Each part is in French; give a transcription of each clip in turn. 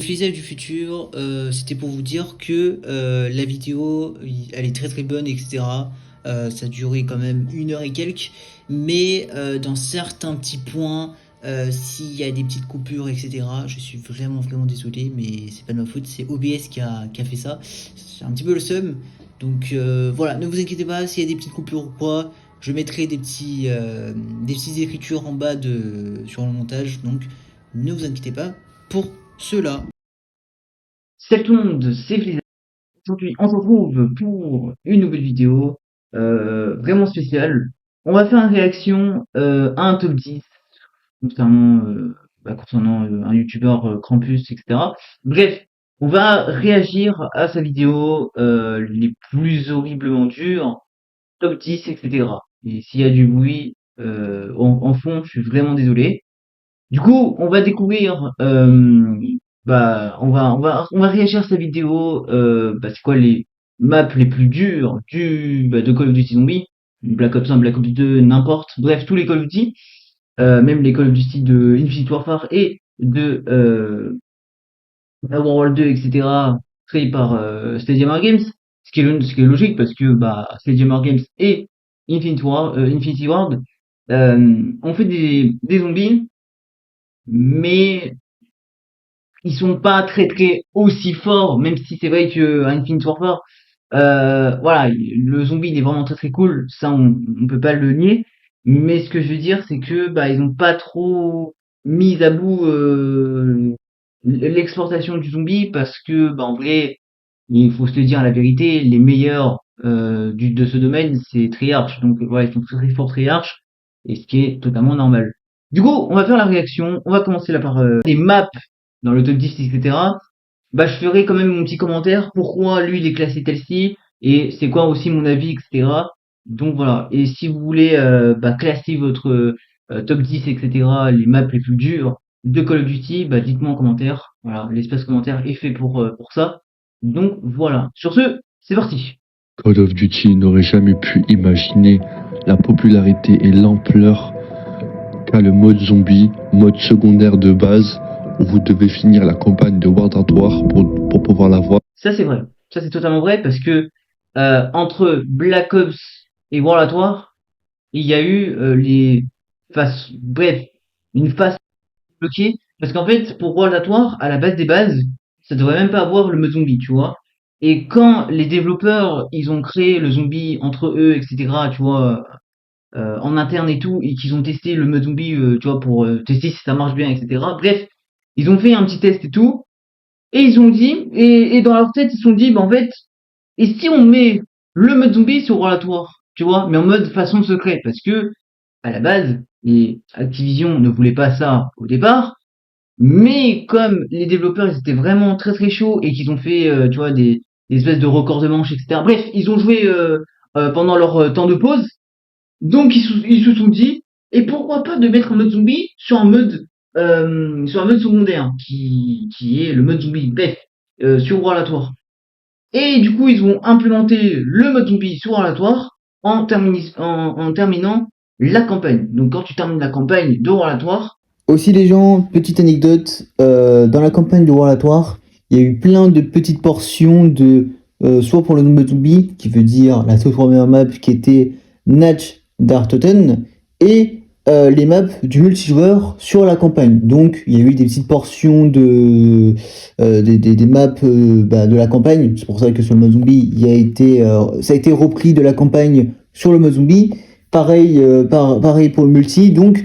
Visage du futur, c'était pour vous dire que la vidéo, elle est très très bonne, etc. Ça a duré quand même 1 heure et quelques, mais dans certains petits points, s'il y a des petites coupures, etc., je suis vraiment vraiment désolé, mais c'est pas de ma faute, c'est OBS qui a fait ça. C'est un petit peu le seum, donc voilà, ne vous inquiétez pas s'il y a des petites coupures ou quoi, je mettrai des petites écritures en bas sur le montage, donc ne vous inquiétez pas pour cela. Salut tout le monde, c'est Blizzard. Aujourd'hui, on se retrouve pour une nouvelle vidéo vraiment spéciale. On va faire une réaction à un top 10 concernant un youtubeur Krampus, etc. Bref, on va réagir à sa vidéo les plus horriblement dures, top 10, etc. Et s'il y a du bruit en fond, je suis vraiment désolé. Du coup, on va découvrir, on va réagir à sa vidéo. C'est quoi les maps les plus dures de Call of Duty Zombie, Black Ops 1, Black Ops 2, n'importe. Bref, tous les Call of Duty, même les Call of Duty de Infinite Warfare et de World 2, etc. Créés par Stadium War Games, ce qui est logique parce que Stadium War Games et Infinity Ward ont fait des zombies, mais ils sont pas très très aussi forts, même si c'est vrai que à Infinite Warfare, voilà, le zombie il est vraiment très très cool, ça on peut pas le nier. Mais ce que je veux dire, c'est que ils ont pas trop mis à bout l'exportation du zombie parce que en vrai, il faut se dire la vérité, les meilleurs de ce domaine, c'est Treyarch. Donc voilà, ils sont très très forts Treyarch, et ce qui est totalement normal. Du coup, on va faire la réaction. On va commencer là par les maps dans le top 10, etc. Je ferai quand même mon petit commentaire. Pourquoi lui, il est classé tel-ci et c'est quoi aussi mon avis, etc. Donc voilà. Et si vous voulez classer votre top 10, etc., les maps les plus dures de Call of Duty, dites-moi en commentaire. Voilà, l'espace commentaire est fait pour ça. Donc voilà. Sur ce, c'est parti. Call of Duty n'aurait jamais pu imaginer la popularité et l'ampleur qu'a le mode zombie, mode secondaire de base, où vous devez finir la campagne de World at War pour pouvoir la voir. Ça, c'est vrai. Ça, c'est totalement vrai parce que entre Black Ops et World at War, il y a eu une phase bloquée. Parce qu'en fait, pour World at War, à la base des bases, ça devrait même pas avoir le mode zombie, tu vois. Et quand les développeurs, ils ont créé le zombie entre eux, etc., tu vois, en interne et tout, et qu'ils ont testé le mode zombie, tu vois, pour tester si ça marche bien, etc. Bref, ils ont fait un petit test et tout, et ils ont dit, et dans leur tête, ils se sont dit, en fait, et si on met le mode zombie sur War, tu vois, mais en mode façon secret, parce que, à la base, les Activision ne voulaient pas ça au départ, mais comme les développeurs, ils étaient vraiment très très chauds et qu'ils ont fait, tu vois, des espèces de records de manches, etc. Bref, ils ont joué pendant leur temps de pause, donc ils se sont dit, et pourquoi pas de mettre un mode zombie sur un mode secondaire, qui est le mode zombie, bref, sur War. Et du coup, ils ont implémenté le mode zombie sur War en terminant la campagne. Donc quand tu termines la campagne de War. Aussi les gens, petite anecdote, dans la campagne de World at War, il y a eu plein de petites portions soit pour le mode zombie, qui veut dire la toute première map qui était Natch d'Artoten, et les maps du multijoueur sur la campagne. Donc il y a eu des petites portions des maps de la campagne. C'est pour ça que sur le mode zombie, ça a été repris de la campagne sur le mode zombie. Pareil, pareil pour le multi. Donc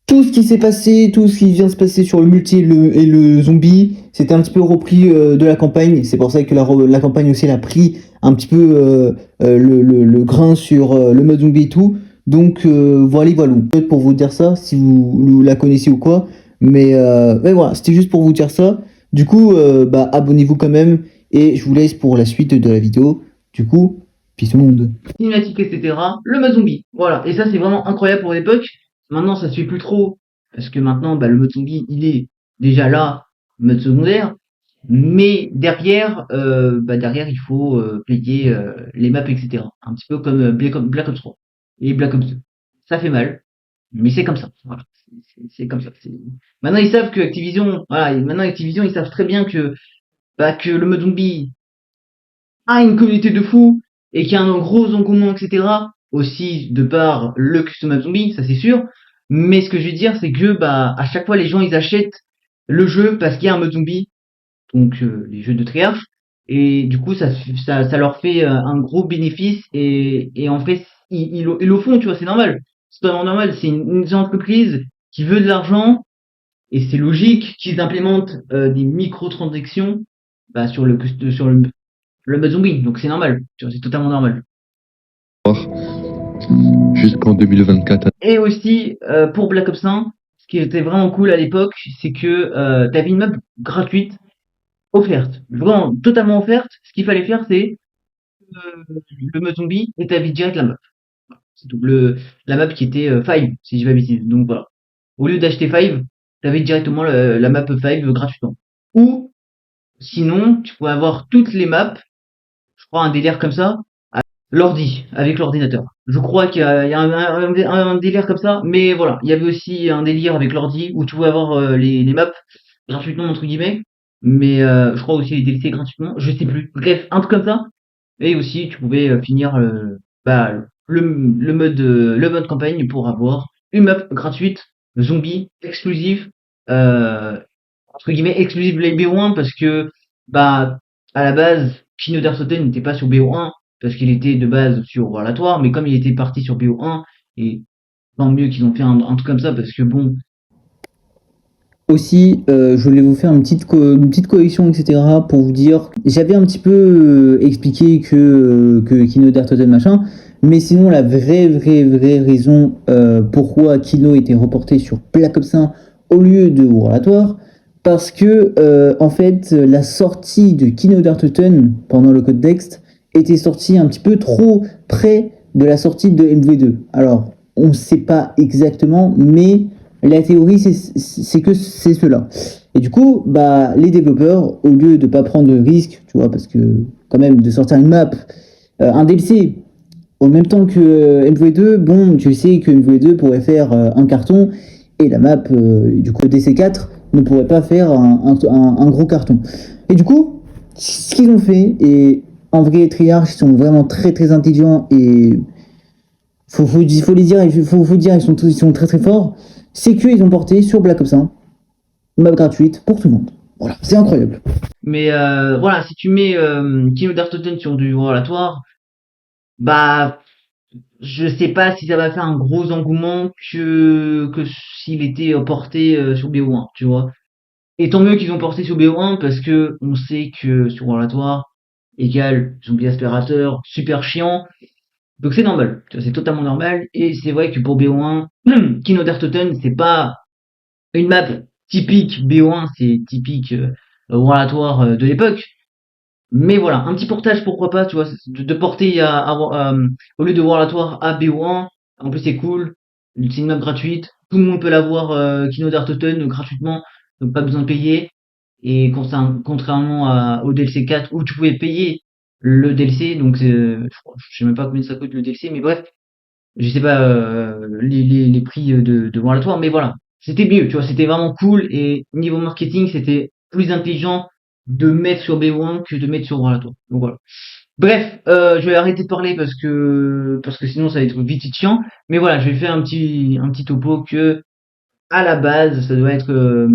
tout ce qui s'est passé, tout ce qui vient de se passer sur le multi et le zombie, c'était un petit peu repris de la campagne. C'est pour ça que la campagne aussi, elle a pris un petit peu le grain sur le mode zombie et tout. Donc voilà, voilà. Peut-être pour vous dire ça, si vous la connaissez ou quoi. Mais voilà, c'était juste pour vous dire ça. Du coup, abonnez-vous quand même. Et je vous laisse pour la suite de la vidéo. Du coup, peace au monde. Cinématique, etc. Le mode zombie. Voilà. Et ça, c'est vraiment incroyable pour l'époque. Maintenant, ça se fait plus trop. Parce que maintenant, le mode zombie, il est déjà là, mode secondaire. Mais derrière, il faut payer les maps, etc. Un petit peu comme Black Ops 3 et Black Ops 2. Ça fait mal, mais c'est comme ça. Voilà. C'est comme ça. Maintenant, ils savent que Activision, voilà, et maintenant Activision, ils savent très bien que le mode zombie a une communauté de fous et qu'il y a un gros engouement, etc. Aussi de par le custom map zombie, ça c'est sûr. Mais ce que je veux dire, c'est que bah à chaque fois, les gens ils achètent le jeu parce qu'il y a un mode zombie, donc les jeux de Treyarch, et du coup ça leur fait un gros bénéfice et en fait ils le font, tu vois, c'est normal, c'est totalement normal, c'est une entreprise qui veut de l'argent et c'est logique qu'ils implémentent des microtransactions bah, sur le mode zombie, donc c'est normal, tu vois, c'est totalement normal. Jusqu'en 2024. Et aussi pour Black Ops 1, ce qui était vraiment cool à l'époque, c'est que t'avais une map gratuite offerte, vraiment totalement offerte. Ce qu'il fallait faire, c'est le mode zombie et t'avais direct la map. C'est tout. La map qui était Five, si je dis pas bêtise. Donc voilà. Au lieu d'acheter Five, t'avais directement la map Five gratuitement. Ou sinon, tu pouvais avoir toutes les maps, je crois un délire comme ça, l'ordi, avec l'ordinateur. Je crois qu'il y a un délire comme ça, mais voilà, il y avait aussi un délire avec l'ordi où tu pouvais avoir les maps gratuitement entre guillemets, mais je crois aussi les DLC gratuitement, je sais plus. Bref, un truc comme ça. Et aussi tu pouvais finir bah, le mode campagne pour avoir une map gratuite, zombie, exclusive, euh, entre guillemets exclusive les BO1 parce que bah à la base Kino Darsoten n'était pas sur BO1 parce qu'il était de base sur Warlatoire, mais comme il était parti sur BO1 et tant mieux qu'ils ont fait un truc comme ça parce que bon. Aussi, je voulais vous faire une petite correction, etc. pour vous dire. J'avais un petit peu expliqué que Kino Totem machin, mais sinon la vraie raison pourquoi Kino était reporté sur Black Ops 1 au lieu de Warlatoire, parce que en fait la sortie de Kino Totem pendant le code texte était sortie un petit peu trop près de la sortie de MV2. Alors, on ne sait pas exactement, mais la théorie, c'est que c'est cela. Et du coup, bah, les développeurs, au lieu de pas prendre de risques, tu vois, parce que quand même de sortir une map, un DLC, en même temps que MV2, bon, tu sais que MV2 pourrait faire un carton et la map, du coup, DC4 ne pourrait pas faire un gros carton. Et du coup, ce qu'ils ont fait, et en vrai, Treyarch, ils sont vraiment très intelligents et faut les dire, faut dire, ils sont très forts. C'est qu'ils ont porté sur Black Ops 1 une map gratuite pour tout le monde. Voilà, c'est incroyable. Mais voilà, si tu mets Kino Dartoten sur du relatoire, bah je sais pas si ça va faire un gros engouement que s'il était porté sur BO1, tu vois. Et tant mieux qu'ils ont porté sur BO1 parce que on sait que sur relatoire égale zombie aspirateur, super chiant. Donc c'est normal, tu vois, c'est totalement normal. Et c'est vrai que pour BO1, Kino Dartoten, c'est pas une map typique BO1, c'est typique relatoire de l'époque. Mais voilà, un petit portage, pourquoi pas, tu vois, de porter au lieu de Warlatoire à BO1, en plus c'est cool, c'est une map gratuite, tout le monde peut l'avoir Kino Dartoten gratuitement, donc pas besoin de payer, et contrairement au DLC 4 où tu pouvais payer le DLC, donc je sais même pas combien ça coûte le DLC, mais bref, je sais pas les prix de Warlatoire, mais voilà, c'était mieux, tu vois, c'était vraiment cool, et niveau marketing, c'était plus intelligent de mettre sur BO1 que de mettre sur Warlatoire. Donc voilà. Bref, je vais arrêter de parler parce que sinon ça va être vite chiant. Mais voilà, je vais faire un petit topo que à la base ça doit être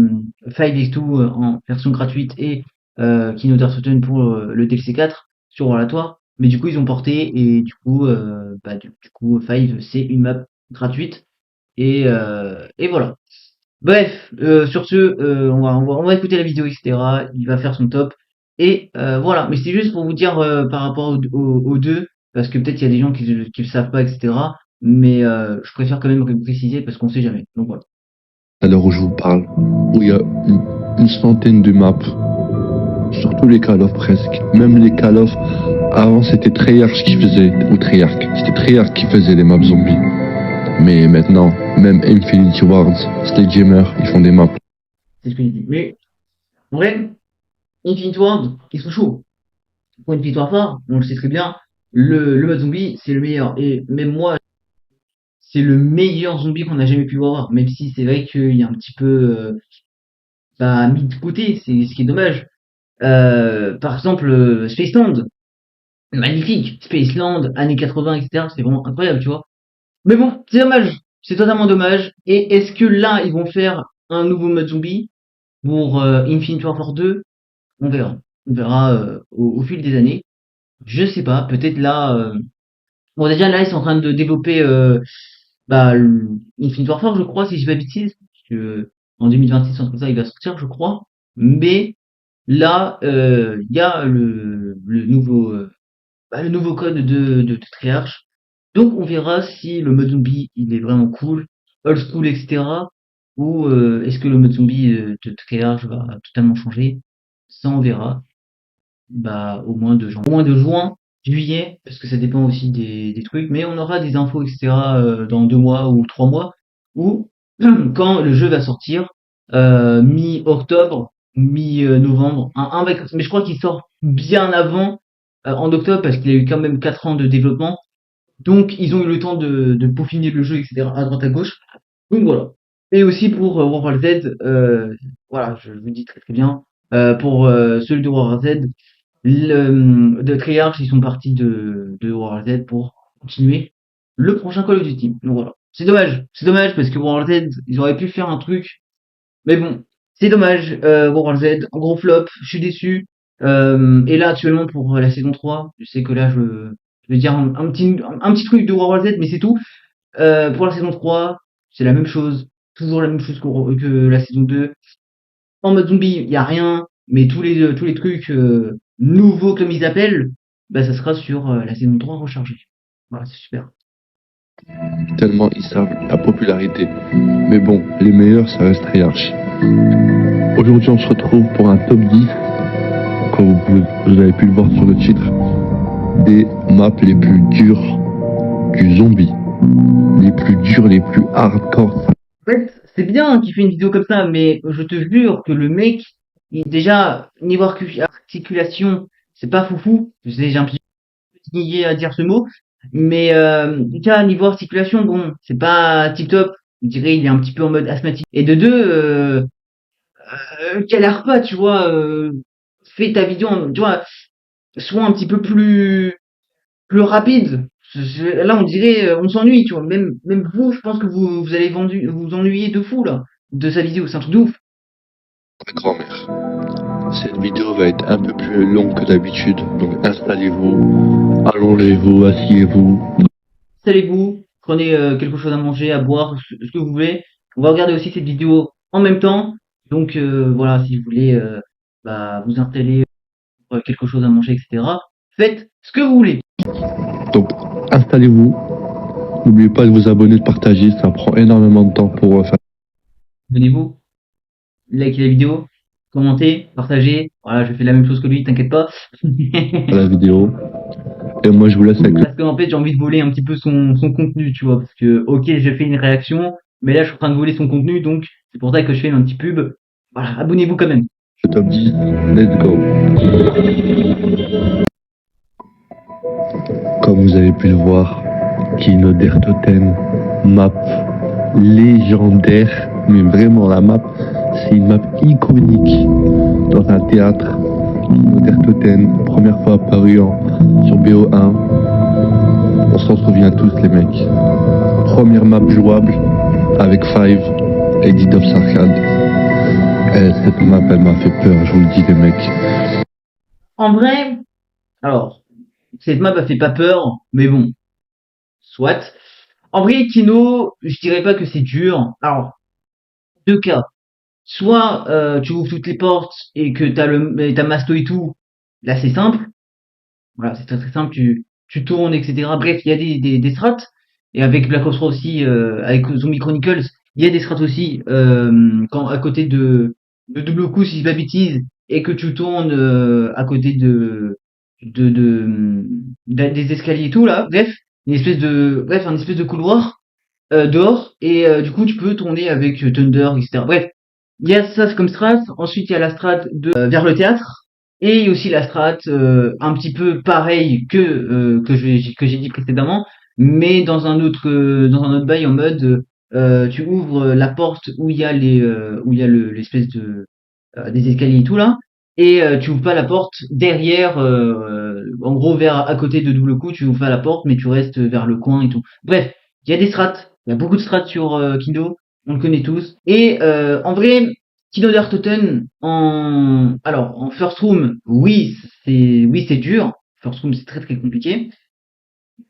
5x2 en version gratuite et Kino Dark pour le DLC 4 sur Relatoire. Mais du coup ils ont porté et du coup 5 c'est une map gratuite et voilà. Bref, sur ce, on va écouter la vidéo, etc. Il va faire son top. Et voilà, mais c'est juste pour vous dire par rapport aux deux, parce que peut-être il y a des gens qui le savent pas, etc. Mais je préfère quand même préciser parce qu'on sait jamais. Donc voilà. À l'heure où je vous parle, où il y a une centaine de maps, sur tous les Call of presque, même les Call of, avant c'était Treyarch qui faisait, ou Treyarch, c'était Treyarch qui faisait les maps zombies. Mais maintenant, même Infinity Ward, Sledgehammer, ils font des maps. C'est ce que je dis. Mais en vrai, Infinite Ward, ils sont chauds. Pour une victoire phare, on le sait très bien, le mode zombie, c'est le meilleur. Et même moi, c'est le meilleur zombie qu'on a jamais pu voir, même si c'est vrai qu'il y a un petit peu mis de côté, c'est ce qui est dommage. Par exemple, Spaceland, magnifique, Spaceland, années 80, etc. C'est vraiment incroyable, tu vois. Mais bon, c'est dommage, c'est totalement dommage. Et est-ce que là, ils vont faire un nouveau mode zombie pour Infinite Warfare 2? On verra. On verra au fil des années. Je sais pas, peut-être là. Bon, déjà là, ils sont en train de développer Infinite Warfare, je crois, si je dis pas de bêtises. Parce que en 2026, comme ça, il va sortir, je crois. Mais là, il y a le nouveau code de Treyarch. Donc on verra si le mode zombie il est vraiment cool, old school, etc. Ou est-ce que le mode zombie de Treyarch va totalement changer. Ça on verra. Au moins de juin, juillet, parce que ça dépend aussi des trucs, mais on aura des infos, etc. Dans 2 mois ou 3 mois, ou quand le jeu va sortir, mi-octobre, mi-novembre, mais je crois qu'il sort bien avant, en octobre, parce qu'il a eu quand même 4 ans de développement, donc ils ont eu le temps de peaufiner le jeu, etc. à droite à gauche. Donc voilà. Et aussi pour War Z, voilà, je vous dis très très bien, pour celui de War Z, de Treyarch, ils sont partis de War Z pour continuer le prochain Call of Duty. Donc voilà. C'est dommage parce que War Z, ils auraient pu faire un truc, mais bon, c'est dommage. War Z, en gros flop, je suis déçu. Et là actuellement pour la saison 3, je sais que là je vais dire un petit truc de War Z, mais c'est tout. Pour la saison 3, c'est la même chose, toujours la même chose que la saison 2. En mode zombie, il y a rien, mais tous les trucs nouveaux comme ils appellent, bah ça sera sur la saison 3 rechargée. Voilà, c'est super. Tellement ils savent la popularité. Mais bon, les meilleurs, ça reste Treyarch. Aujourd'hui, on se retrouve pour un top 10, comme vous avez pu le voir sur le titre, des maps les plus dures du zombie. Les plus durs, les plus hardcore. En fait, c'est bien qu'il fait une vidéo comme ça, mais je te jure que le mec, déjà, niveau articulation, c'est pas foufou. J'ai un petit peu nié à dire ce mot, mais déjà, niveau articulation, bon, c'est pas tip top. Je dirais, il est un petit peu en mode asthmatique. Et de deux, galère pas, tu vois, fais ta vidéo, tu vois, sois un petit peu plus rapide. Là, on dirait, on s'ennuie, tu vois. Même vous, je pense que vous allez vous ennuyer de fou, là, de sa vidéo. C'est un truc de ouf. Ma grand-mère. Cette vidéo va être un peu plus longue que d'habitude, donc installez-vous, allongez-vous, asseyez-vous. Installez-vous, prenez quelque chose à manger, à boire, ce que vous voulez. On va regarder aussi cette vidéo en même temps. Donc, voilà, si vous voulez vous installer quelque chose à manger, etc. Faites ce que vous voulez. Donc installez-vous, n'oubliez pas de vous abonner, de partager, ça prend énormément de temps pour faire Abonnez-vous, likez la vidéo, commentez, partagez. Voilà, je fais la même chose que lui, t'inquiète pas. la vidéo. Et moi je vous laisse avec Parce qu'en fait, j'ai envie de voler un petit peu son contenu, tu vois. Parce que, ok, j'ai fait une réaction, mais là, je suis en train de voler son contenu, donc c'est pour ça que je fais un petit pub. Voilà, abonnez-vous quand même. le top 10, let's go. Comme vous avez pu le voir, Kino der Toten, map légendaire, mais vraiment la map, c'est une map iconique dans un théâtre. Kino der Toten, première fois apparu sur BO1, on s'en souvient tous les mecs. Première map jouable avec Five et Didops Arcade. Cette map elle m'a fait peur, je vous le dis les mecs. En vrai, alors, cette map a fait pas peur, mais bon, soit. En vrai, Kino, je dirais pas que c'est dur. Alors, deux cas. Soit tu ouvres toutes les portes et que t'as Masto et tout, là c'est simple. Voilà, c'est très très simple, tu tournes, etc. Bref, il y a des strats. Et avec Black Ops 3 aussi, avec Zombie Chronicles, il y a des strats aussi, quand à côté de double coup, si je dis pas de bêtises, et que tu tournes à côté des escaliers et tout là. Bref, un espèce de couloir dehors, et du coup tu peux tourner avec Thunder, etc. Bref, il y a ça comme strat. Ensuite, il y a la strat de vers le théâtre. Et aussi la strat un petit peu pareil que j'ai dit précédemment, mais dans un autre bail en mode, tu ouvres la porte où il y a où il y a l'espèce de, des escaliers et tout là, et tu ouvres pas la porte derrière, en gros vers à côté de double coup, tu ouvres pas la porte, mais tu restes vers le coin et tout. Bref, il y a des strats, il y a beaucoup de strats sur Kino, on le connaît tous. Et en vrai, Kino Toten en first room, oui c'est dur. First room c'est très très compliqué,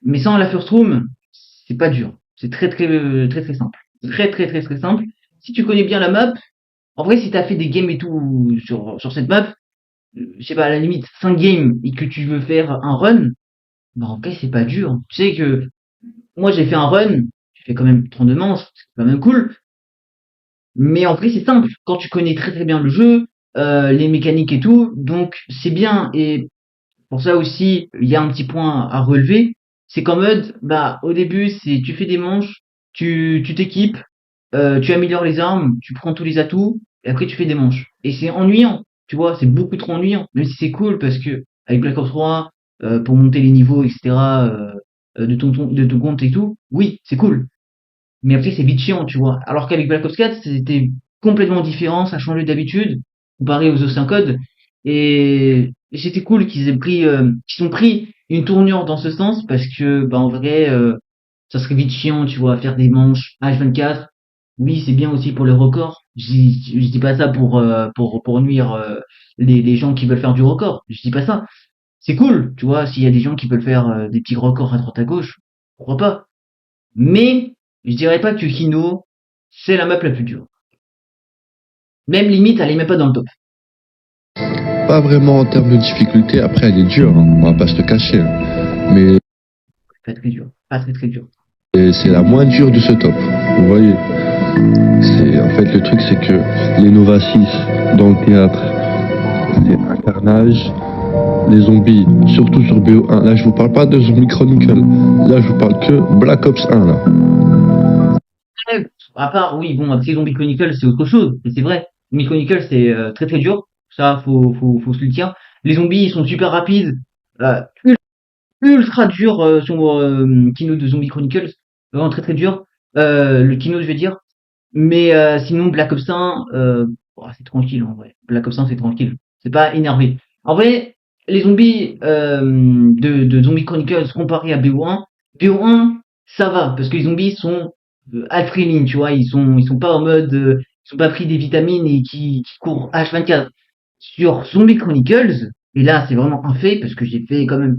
mais sans la first room, c'est pas dur. C'est très simple, très simple. Si tu connais bien la map, en vrai si t'as fait des games et tout sur cette map, je sais pas, à la limite 5 games et que tu veux faire un run, bah en vrai c'est pas dur. Tu sais que moi j'ai fait un run, j'ai fait quand même 32 manches, c'est quand même cool, mais en vrai c'est simple quand tu connais très très bien le jeu, les mécaniques et tout, donc c'est bien. Et pour ça aussi il y a un petit point à relever, c'est qu'en mode bah au début c'est tu fais des manches, tu t'équipes, tu améliores les armes, tu prends tous les atouts, et après tu fais des manches. Et c'est ennuyant, tu vois, c'est beaucoup trop ennuyant. Même si c'est cool parce que avec Black Ops 3, pour monter les niveaux, etc., de ton compte et tout, oui, c'est cool. Mais après c'est vite chiant, tu vois. Alors qu'avec Black Ops 4, c'était complètement différent, ça changeait d'habitude, comparé aux anciens codes. Et c'était cool qu'ils ont pris une tournure dans ce sens parce que, bah, en vrai, ça serait vite chiant, tu vois, faire des manches H24. Oui, c'est bien aussi pour le record. Je dis pas ça pour nuire les gens qui veulent faire du record. Je dis pas ça. C'est cool, tu vois, s'il y a des gens qui veulent faire des petits records à droite à gauche, pourquoi pas. Mais je dirais pas que Hino, c'est la map la plus dure. Même limite, elle est même pas dans le top. Pas vraiment en termes de difficulté, après elle est dure, hein, on va pas se le cacher. Mais Pas très dur. Pas très très dur. c'est la moins dure de ce top. Vous voyez. En fait le truc c'est que les Nova 6 dans le théâtre, c'est un carnage. Les zombies, surtout sur BO1, là je vous parle pas de Zombie Chronicle, là je vous parle que Black Ops 1 là. Ouais, à part, oui, bon, après Zombie Chronicle, c'est autre chose. Et c'est vrai. Zombie Chronicle, c'est très très dur. Ça, faut se le dire. Les zombies, ils sont super rapides. Euh, ultra dur sur Kino de Zombie Chronicles. Vraiment très très dur. Le Kino, je vais dire. Mais sinon, Black Ops 1, c'est tranquille en vrai. Black Ops 1, c'est tranquille. C'est pas énervé. En vrai, les zombies de Zombie Chronicles comparés à BO1, BO1, ça va, parce que les zombies sont adrénaline, tu vois, ils sont pas en mode, ils sont pas pris des vitamines et qui courent H24. Sur Zombie Chronicles, et là c'est vraiment un fait, parce que j'ai fait quand même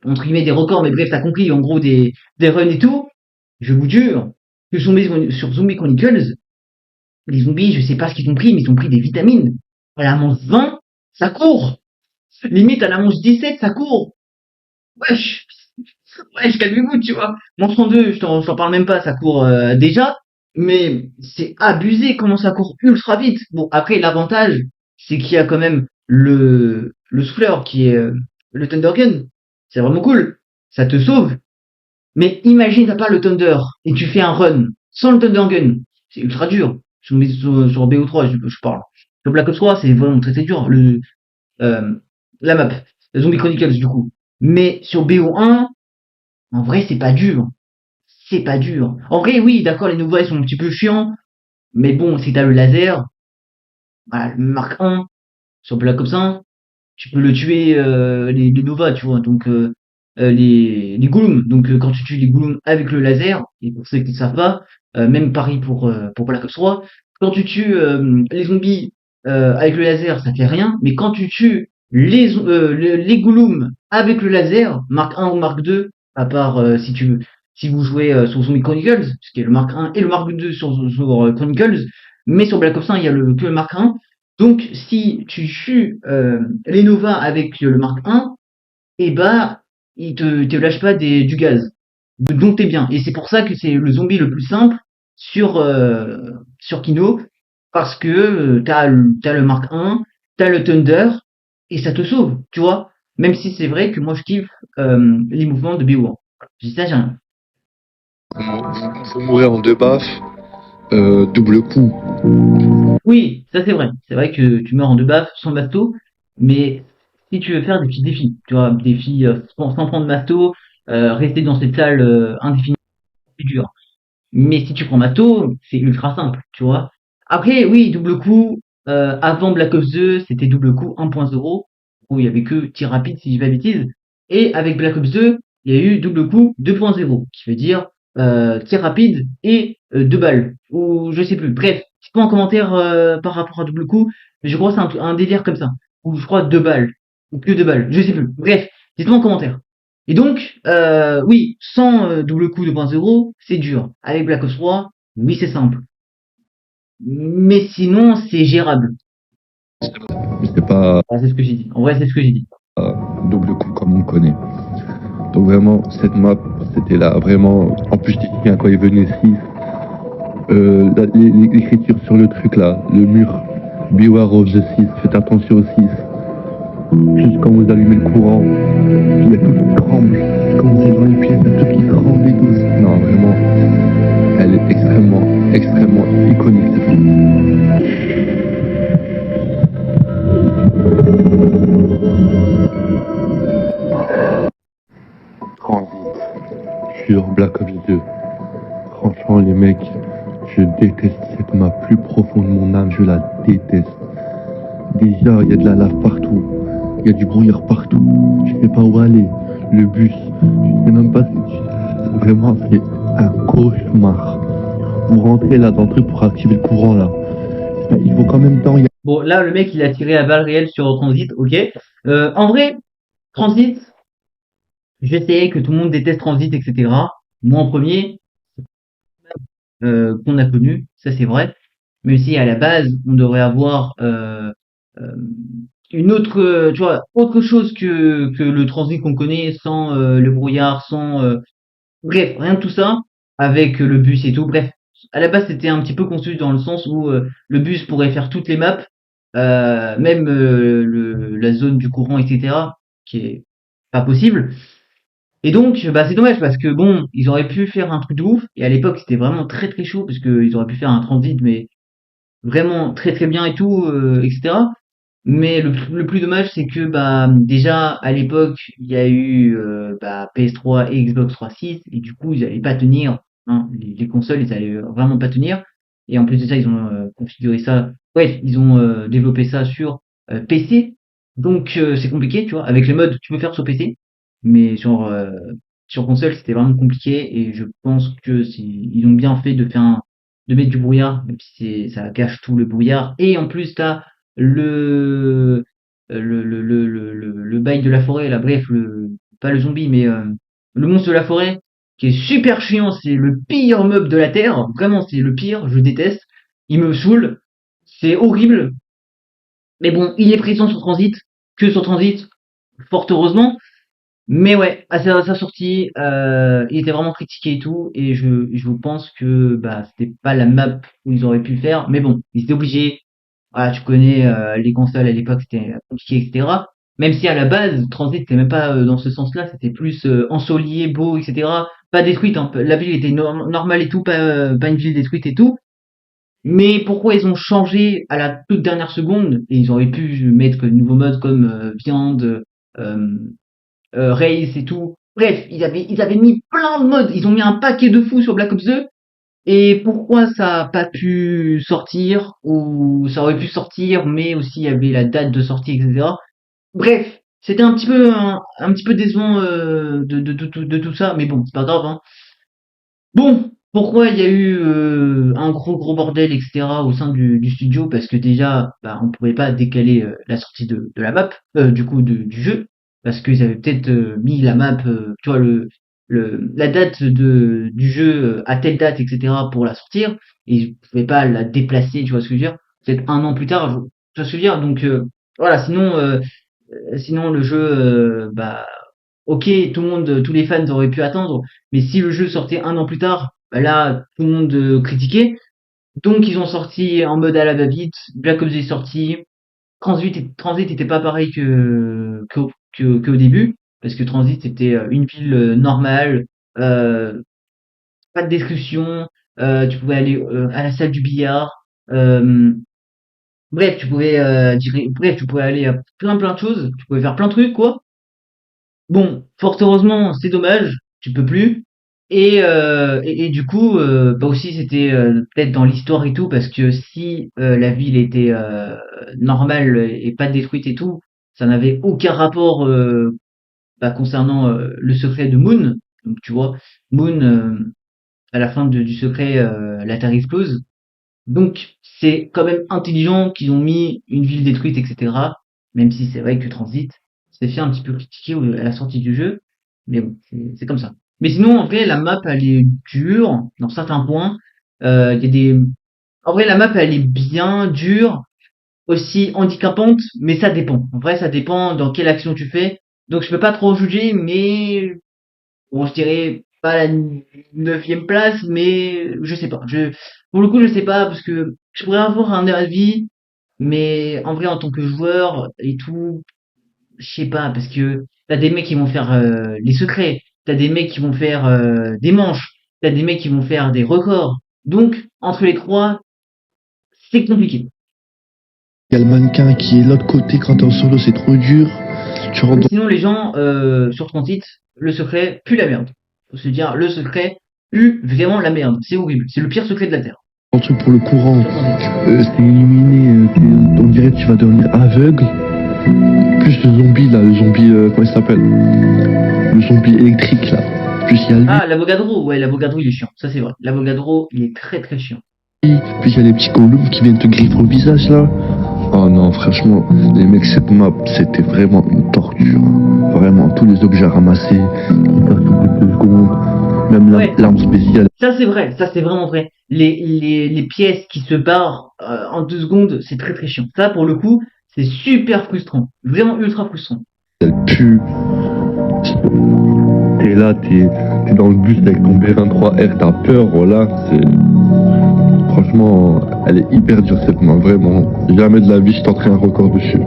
entre guillemets des records, mais bref, t'as compris, en gros des runs et tout, je vous jure, que sur Zombie Chronicles, les zombies, je sais pas ce qu'ils ont pris, mais ils ont pris des vitamines. À la manche 20, ça court. Limite, à la manche 17, ça court. Wesh. Wesh, calmez-vous, tu vois. Manche 32, je t'en parle même pas, ça court déjà. Mais c'est abusé comment ça court ultra vite. Bon, après, l'avantage, c'est qu'il y a quand même le souffleur qui est le Thunder Gun. C'est vraiment cool. Ça te sauve. Mais imagine, t'as pas le Thunder et tu fais un run sans le Thunder Gun. C'est ultra dur. Sur BO3, je parle. Sur Black Ops 3, c'est vraiment très très dur. Euh, la map. Zombie Chronicles, du coup. Mais sur BO1, en vrai, c'est pas dur. C'est pas dur. En vrai, oui, d'accord, les nouveaux, ils sont un petit peu chiants. Mais bon, si t'as le laser, voilà, le Mark 1, sur Black Ops 1, tu peux le tuer, les Nova, tu vois. Donc, les Golems. Donc, quand tu tues les Golems avec le laser, et pour ceux qui ne savent pas, même pareil pour Black Ops 3, quand tu tues les zombies avec le laser, ça fait rien. Mais quand tu tues les Golems avec le laser, Mark 1 ou Mark 2, à part si vous jouez sur Zombie Chronicles, ce qui est le Mark 1 et le Mark 2 sur Chronicles, mais sur Black Ops 1, il y a que le Mark 1. Donc, si tu tues les Nova avec le Mark 1, et bah, il te lâche pas du gaz. Donc t'es bien. Et c'est pour ça que c'est le zombie le plus simple sur Kino, parce que t'as le Mark 1, t'as le Thunder, et ça te sauve, tu vois. Même si c'est vrai que moi je kiffe les mouvements de BO1. Je dis ça, j'ai rien. Faut mourir en deux baffes, double coup. Oui, ça c'est vrai. C'est vrai que tu meurs en deux baffes sans masto, mais si tu veux faire des petits défis, tu vois, défis sans prendre masto, rester dans cette salle indéfiniment, c'est dur. Mais si tu prends Mato, c'est ultra simple, tu vois. Après, oui, double coup, avant Black Ops 2, c'était double coup 1.0, où il y avait que tir rapide, si je dis pas de bêtises. Et avec Black Ops 2, il y a eu double coup 2.0, qui veut dire tir rapide et 2 balles, ou je sais plus. Bref, dites-moi en commentaire par rapport à double coup, mais je crois que c'est un délire comme ça, ou je crois 2 balles, ou que 2 balles, je sais plus. Bref, dites-moi en commentaire. Et donc, oui, sans double coup 2.0, c'est dur. Avec Black Ops 3, oui, c'est simple. Mais sinon, c'est gérable. Mais c'est pas Ah, c'est ce que j'ai dit. En vrai, c'est ce que j'ai dit. double coup comme on connaît. Donc vraiment, cette map, c'était là, vraiment. En plus, je dis bien, quand il venait 6, l'écriture sur le truc là, le mur, Beware of the 6, faites attention au 6. Juste quand vous allumez le courant, il y a tout qui tremble. Quand vous êtes dans les pièces, il y a tout qui tremble et tout. Non, vraiment, elle est extrêmement, extrêmement iconique cette map. Transit sur Black Ops 2. Franchement, les mecs, je déteste cette map. Plus profond de mon âme, je la déteste. Déjà, il y a de la lave partout. Il y a du brouillard partout. Je sais pas où aller. Le bus, je sais même pas si... Vraiment, c'est un cauchemar. Vous rentrez là dans le truc pour activer le courant là. Il faut quand même temps. Bon, là, le mec, il a tiré à balles réelles sur Transit, ok. En vrai, Transit, je sais que tout le monde déteste Transit, etc. Moi en premier, qu'on a connu, ça c'est vrai. Mais si à la base, on devrait avoir euh, une autre, tu vois, autre chose que le Transit qu'on connaît, sans le brouillard, sans bref, rien de tout ça, avec le bus et tout. Bref, à la base, c'était un petit peu conçu dans le sens où le bus pourrait faire toutes les maps, même la zone du courant, etc., qui est pas possible. Et donc, bah, c'est dommage parce que bon, ils auraient pu faire un truc de ouf. Et à l'époque, c'était vraiment très très chaud parce qu'ils auraient pu faire un transit, mais vraiment très très bien et tout, etc. Mais le plus dommage, c'est que bah déjà à l'époque, il y a eu bah, PS3 et Xbox 360 et du coup, ils allaient pas tenir. Hein, les consoles, ils allaient vraiment pas tenir. Et en plus de ça, ils ont configuré ça. Ouais, ils ont développé ça sur PC. Donc c'est compliqué, tu vois. Avec les modes, tu peux faire sur PC, mais sur console, c'était vraiment compliqué. Et je pense que ils ont bien fait de mettre du brouillard, même si ça cache tout le brouillard. Et en plus, t'as le, le bail de la forêt, là, bref, pas le zombie, mais le monstre de la forêt, qui est super chiant, c'est le pire mob de la Terre, vraiment, c'est le pire, je déteste, il me saoule, c'est horrible, mais bon, il est présent sur Transit, que sur Transit, fort heureusement, mais ouais, à sa sortie, il était vraiment critiqué et tout, et je pense que bah c'était pas la map où ils auraient pu le faire, mais bon, ils étaient obligés. Voilà, tu connais les consoles à l'époque, c'était compliqué, etc. Même si à la base, Transit c'était même pas dans ce sens-là, c'était plus ensoleillé, beau, etc. Pas détruite, hein. La ville était normale et tout, pas une ville détruite et tout. Mais pourquoi ils ont changé à la toute dernière seconde, et ils auraient pu mettre de nouveaux modes comme viande, euh, Race et tout. Bref, ils avaient mis plein de modes. Ils ont mis un paquet de fous sur Black Ops 2. Et pourquoi ça a pas pu sortir, ou ça aurait pu sortir, mais aussi il y avait la date de sortie, etc. Bref, c'était un petit peu décevant de tout ça, mais bon, c'est pas grave. Hein. Bon, pourquoi il y a eu un gros bordel, etc. au sein du studio? Parce que déjà, bah, on pouvait pas décaler la sortie de la map, du coup du jeu, parce qu'ils avaient peut-être mis la map, tu vois, la date du jeu à telle date, etc. pour la sortir, et ils pouvaient pas la déplacer, tu vois ce que je veux dire? Peut-être un an plus tard, tu vois ce que je veux dire? Donc voilà, sinon le jeu, bah ok, tous les fans auraient pu attendre, mais si le jeu sortait un an plus tard, bah là, tout le monde critiquait. Donc ils ont sorti en mode à la va-vite, Black Ops est sorti, Transit était pas pareil qu'au début, parce que Transit c'était une ville normale, euh, pas de discussion, tu pouvais aller à la salle du billard, euh, bref, tu pouvais aller à plein de choses, tu pouvais faire plein de trucs quoi. Bon, fort heureusement, c'est dommage, tu peux plus. Et du coup, bah aussi c'était peut-être dans l'histoire et tout, parce que si la ville était normale et pas détruite et tout, ça n'avait aucun rapport bah, concernant le secret de Moon. Donc tu vois, Moon, à la fin du secret, la Terre explose. Donc c'est quand même intelligent qu'ils ont mis une ville détruite, etc. Même si c'est vrai que Transit s'est fait un petit peu critiquer à la sortie du jeu. Mais bon, c'est comme ça. Mais sinon, en vrai, la map, elle est dure dans certains points. Il y a des... En vrai, la map, elle est bien dure, aussi handicapante, mais ça dépend. En vrai, ça dépend dans quelle action tu fais. Donc je peux pas trop juger, mais bon, je dirais pas la neuvième place, mais je sais pas. Pour le coup, je sais pas parce que je pourrais avoir un avis, mais en vrai, en tant que joueur et tout, je sais pas parce que t'as des mecs qui vont faire les secrets, t'as des mecs qui vont faire des manches, t'as des mecs qui vont faire des records. Donc, entre les trois, c'est compliqué. Il y a le mannequin qui est de l'autre côté quand t'es en solo, c'est trop dur. Tu rentres Sinon, les gens sur Transit, le secret pue la merde. Faut se dire, le secret pue vraiment la merde. C'est horrible. C'est le pire secret de la Terre. dans le truc pour le courant, Sur Transit. c'est illuminé, on dirait que tu vas devenir aveugle. Plus le zombie là, le zombie, comment il s'appelle? Le zombie électrique là. Plus il y a lui, Ah, l'Avogadro, ouais, l'Avogadro, il est chiant. Ça, c'est vrai. L'Avogadro, il est très très chiant. puis il y a les petits golems qui viennent te griffer au visage là. Oh non, franchement, les mecs, cette map, c'était vraiment une torture. Vraiment, tous les objets ramassés, ils passent au bout de 2 secondes, même Ouais, l'arme spéciale. ça, c'est vrai. Ça, c'est vraiment vrai. Les pièces qui se barrent en 2 secondes, c'est très très chiant. Ça, pour le coup, c'est super frustrant. Vraiment ultra frustrant. Elle pue. T'es là, t'es dans le bus avec ton B23R, t'as peur, voilà. Franchement, elle est hyper dure cette main, vraiment. Jamais de la vie je tenterai un record dessus.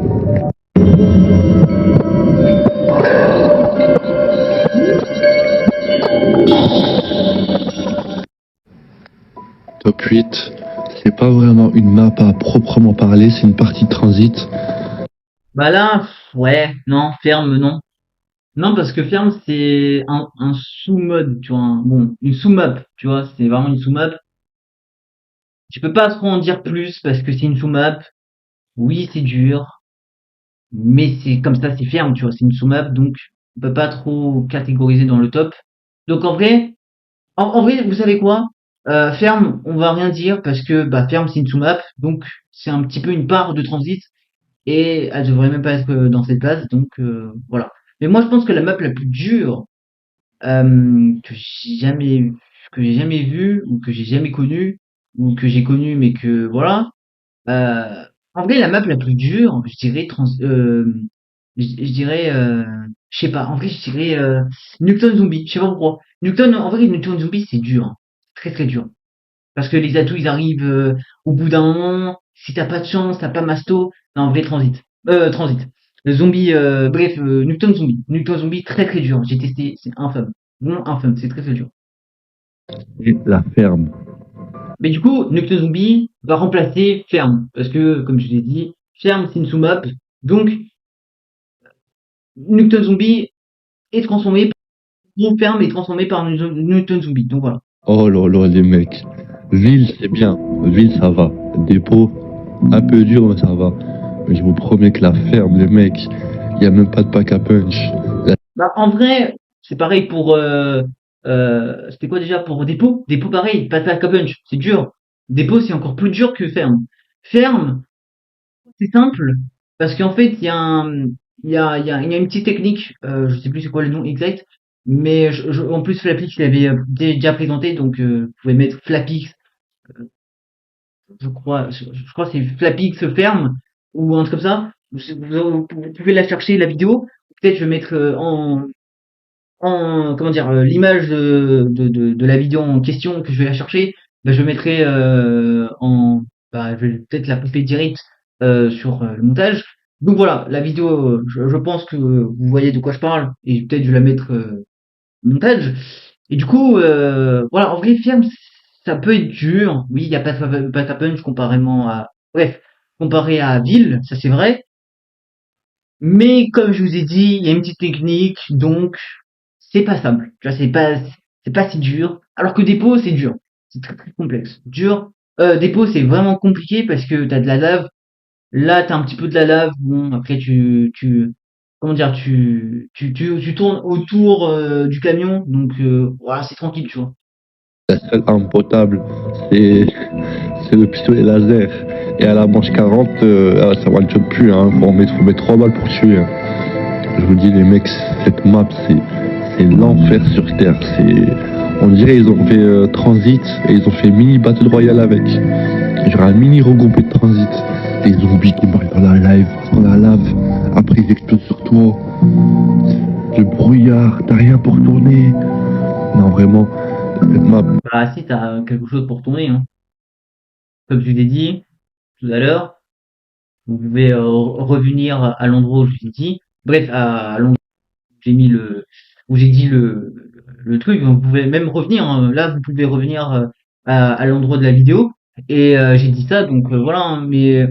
Top 8, c'est pas vraiment une map à proprement parler, c'est une partie de transit. Bah là, ouais, non, ferme, non. Non, parce que ferme, c'est un sous-mode, tu vois. Bon, une sous-map, tu vois. C'est vraiment une sous-map. Je peux pas trop en dire plus parce que c'est une sous-map. Oui, c'est dur, mais c'est comme ça, c'est ferme, tu vois. C'est une sous-map, donc on peut pas trop catégoriser dans le top. Donc en vrai, vous savez quoi? Ferme, on va rien dire parce que bah ferme, c'est une sous-map, donc c'est un petit peu une part de transit et elle devrait même pas être dans cette place, donc voilà. Mais moi, je pense que la map la plus dure que j'ai jamais vue ou que j'ai jamais connue ou que j'ai connue mais que voilà. En vrai, la map la plus dure, je dirais je dirais je sais pas. En vrai, je dirais Nuketown Zombie. Je sais pas pourquoi. Nuketown, en vrai, Nuketown Zombie, c'est dur, hein. Très très dur. Parce que les atouts, ils arrivent au bout d'un moment. Si t'as pas de chance, t'as pas masto. Non, en vrai, transit. Transit. Le zombie, bref, Nuketown Zombie. Nuketown Zombie, très très dur. J'ai testé, c'est infâme. Vraiment infâme, c'est très très dur. Et la ferme. Mais du coup, Nocto Zombie va remplacer Ferme. Parce que, comme je l'ai dit, Ferme, c'est une sous-map. Donc, Nocto Zombie est transformé, ou Ferme est transformé par Nocto Zombie. Donc voilà. Oh là là, les mecs. Ville, c'est bien. Ville, ça va. Dépôt, un peu dur, mais ça va. Mais je vous promets que la ferme, les mecs, il n'y a même pas de pack à punch. Bah, en vrai, c'est pareil pour, c'était quoi déjà pour Dépôt? Dépôt, pareil, pas de punch. C'est dur. Dépôt, c'est encore plus dur que Ferme. Ferme, c'est simple. Parce qu'en fait, il y a une petite technique, je sais plus c'est quoi le nom exact, mais en plus Flapix l'avait déjà présenté, donc vous pouvez mettre Flapix, je crois que c'est Flapix ferme ou un truc comme ça. Vous pouvez la chercher la vidéo. Peut-être je vais mettre en comment dire l'image de la vidéo en question que je vais la chercher. Bah, je mettrai je vais peut-être la poster direct sur le montage. Donc voilà, la vidéo, je pense que vous voyez de quoi je parle et peut-être je vais la mettre au montage. Et du coup, voilà, en vrai, ferme, ça peut être dur. Oui, il n'y a pas de punch comparément à, bref, comparé à Ville, ça c'est vrai. Mais comme je vous ai dit, il y a une petite technique, donc c'est passable. Tu vois, c'est pas si dur. Alors que Dépôt, c'est dur. C'est très très complexe. Dur. Dépôt, c'est vraiment compliqué parce que t'as de la lave. Là, t'as un petit peu de la lave. Bon, après, comment dire, tu tournes autour du camion, donc voilà, c'est tranquille, tu vois. La seule arme potable, c'est c'est le pistolet laser. Et à la manche 40, ça va le job plus, hein. Faut mettre 3 balles pour tuer, hein. Je vous dis, les mecs, cette map, c'est l'enfer sur Terre. On dirait ils ont fait Transit et ils ont fait mini Battle Royale avec. Genre un mini regroupé de Transit. Des zombies qui meurent dans la lave. Après, ils explosent sur toi. Le brouillard, t'as rien pour tourner. Non, vraiment, cette map, Bah, si t'as quelque chose pour tourner, hein. Comme je vous l'ai dit tout à l'heure, vous pouvez revenir à l'endroit où je vous ai dit. Bref, à l'endroit où j'ai mis où j'ai dit le truc. Vous pouvez même revenir, hein. Là, vous pouvez revenir à l'endroit de la vidéo. Et j'ai dit ça, donc voilà, hein. Mais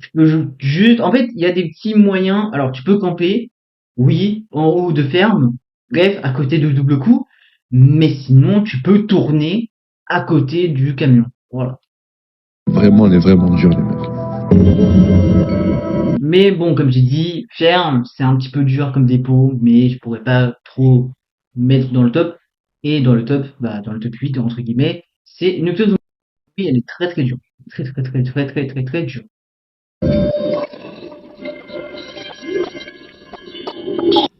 tu peux juste, en fait, il y a des petits moyens. Alors, tu peux camper, oui, en haut de ferme, bref, à côté de double coup. Mais sinon, tu peux tourner à côté du camion. Voilà. vraiment, elle est vraiment dure, les mecs. Mais bon, comme j'ai dit, ferme, c'est un petit peu dur comme dépôt, mais je pourrais pas trop mettre dans le top. Et dans le top, bah, dans le top 8, entre guillemets, c'est une Zombie, elle est très très dure. Très très très très très très très dure.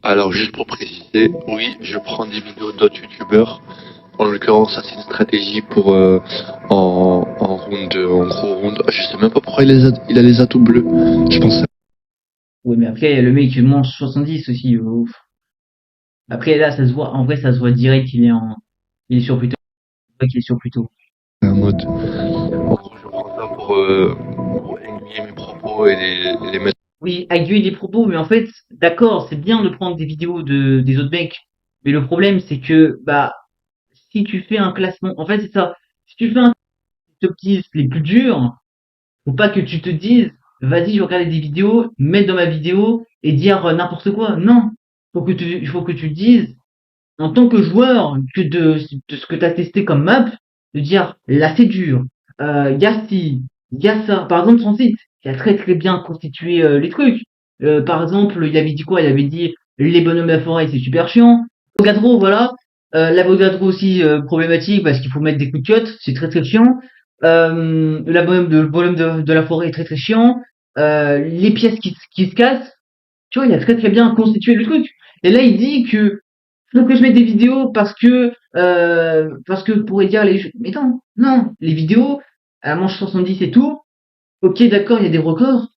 Alors, juste pour préciser, oui, je prends des vidéos d'autres youtubeurs. En l'occurrence, ça c'est une stratégie pour en gros round. Je sais même pas pourquoi il a les atouts bleus. Je pense. Ouais, mais après, le mec, il mange 70 aussi, ouf. Après, là, ça se voit, en vrai, ça se voit direct il est sur Pluto. On voit qu'il est sur Pluto. C'est un mode. En gros, je prends ça pour aiguiller mes propos et les mettre. Oui, aiguiller les propos, mais en fait, d'accord, c'est bien de prendre des vidéos des autres mecs. Mais le problème, c'est que, bah, si tu fais un classement, en fait, c'est ça. Si tu fais un top 10 les plus durs, faut pas que tu te dises, vas-y, je vais regarder des vidéos, mettre dans ma vidéo et dire n'importe quoi. Non. Il faut que tu dises, en tant que joueur, que de ce que tu as testé comme map, de dire, là, c'est dur. Y a ci, y a ça. Par exemple, son site, qui a très très bien constitué les trucs. Par exemple, il avait dit quoi? Il avait dit, les bonhommes de la forêt, c'est super chiant. Avogadro, voilà. L'Avogadro aussi problématique parce qu'il faut mettre des coups de cut, c'est très très chiant. Le bonhomme de la forêt est très très chiant. Les pièces qui se cassent, tu vois, il a très très bien constitué le truc. Et là, il dit que faut que je mette des vidéos parce que pour dire les jeux. Mais non, non, les vidéos, à la manche 70 et tout, ok d'accord, il y a des records,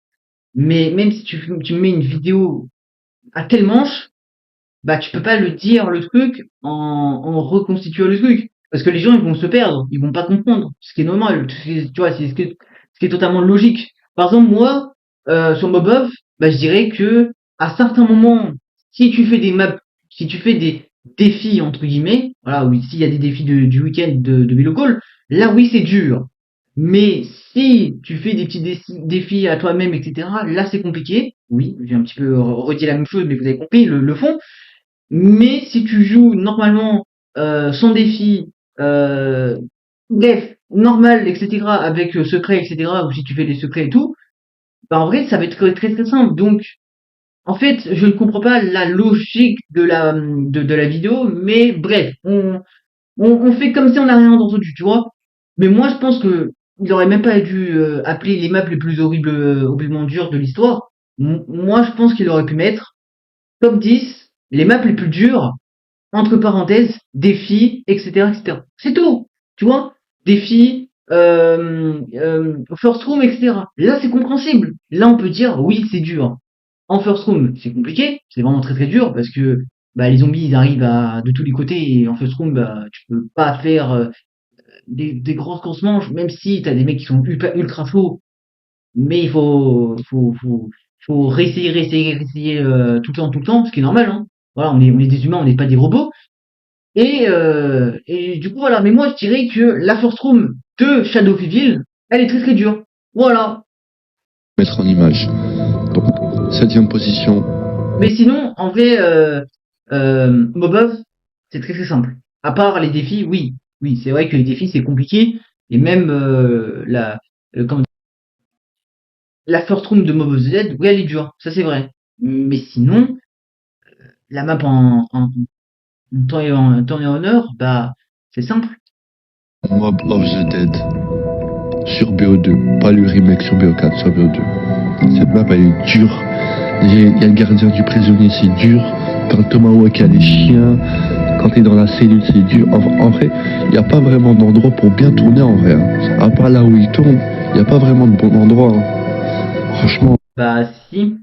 mais même si tu mets une vidéo à telle manche, bah tu peux pas le dire le truc en reconstituant le truc. Parce que les gens ils vont se perdre, ils vont pas comprendre. Ce qui est normal, tu vois, c'est ce qui est totalement logique. Par exemple, moi, sur Mobov, bah je dirais que à certains moments, si tu fais des maps, si tu fais des défis entre guillemets, voilà, oui, s'il y a des défis du week-end de Velo Call, là oui c'est dur. Mais si tu fais des petits défis à toi-même, etc., là c'est compliqué. Oui, j'ai un petit peu redit la même chose, mais vous avez compris le fond. Mais si tu joues normalement sans défi, euh, bref, normal, etc., avec secret, etc., ou si tu fais des secrets et tout, bah en vrai, ça va être très très, très simple. Donc, en fait, je ne comprends pas la logique de la vidéo, mais bref, on fait comme si on n'a rien entendu, tu vois. Mais moi, je pense que il aurait même pas dû appeler les maps les plus horriblement dures de l'histoire. Moi, je pense qu'il aurait pu mettre top 10 les maps les plus dures entre parenthèses, défis, etc., etc. C'est tout, tu vois. Défis, first room, etc. Là, c'est compréhensible. Là, on peut dire, oui, c'est dur. En first room, c'est compliqué, c'est vraiment très très dur parce que bah, les zombies, ils arrivent de tous les côtés et en first room, bah, tu peux pas faire des grosses courses manches, même si t'as des mecs qui sont ultra chauds, mais faut réessayer tout le temps, ce qui est normal, hein. Voilà, on est des humains, on n'est pas des robots. Et du coup, voilà. Mais moi, je dirais que la First Room de Shadow of Evil, elle est très très dure. Voilà. Mettre en image. Donc, 7e position. Mais sinon, en vrai, Mobov, c'est très très simple. À part les défis, oui. Oui, c'est vrai que les défis, c'est compliqué. Et même comment la first room de Mobov Z, oui, elle est dure. Ça, c'est vrai. Mais sinon, la map en temps et en heure, bah, c'est simple. Mob of the Dead sur BO2, pas le remake sur BO4, sur BO2. Cette map elle est dure. Il y a le gardien du prisonnier, c'est dur. Quand Tomahawk a les chiens, quand t'es dans la cellule, c'est dur. En vrai, il n'y a pas vraiment d'endroit pour bien tourner en vrai. Hein. À part là où il tourne, il n'y a pas vraiment de bon endroit. Hein. Franchement. Bah, si,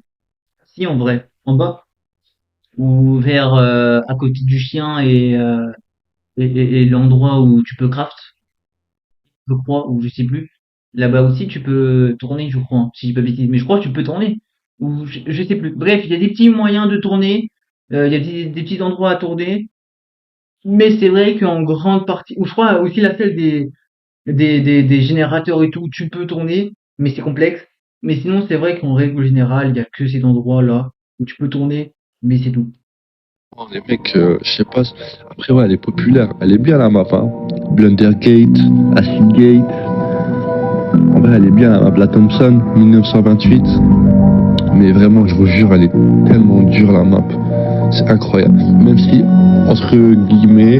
en vrai. En bas. Ou vers, à côté du chien et l'endroit où tu peux craft, je crois, ou je sais plus. Là-bas aussi, tu peux tourner, je crois, si je dis pas de bêtises. Mais je crois que tu peux tourner. Ou je sais plus. Bref, il y a des petits moyens de tourner. Il y a des petits endroits à tourner. Mais c'est vrai qu'en grande partie, ou je crois aussi la celle des générateurs et tout, tu peux tourner, mais c'est complexe. Mais sinon, c'est vrai qu'en règle générale, il y a que ces endroits-là où tu peux tourner, mais c'est tout. Oh, les mecs, je sais pas. Après, ouais, elle est populaire. Elle est bien la map. Hein. Blundergate, Acid Gate. En vrai, elle est bien la map. La Thompson, 1928. Mais vraiment, je vous jure, elle est tellement dure la map. C'est incroyable. Même si, entre guillemets,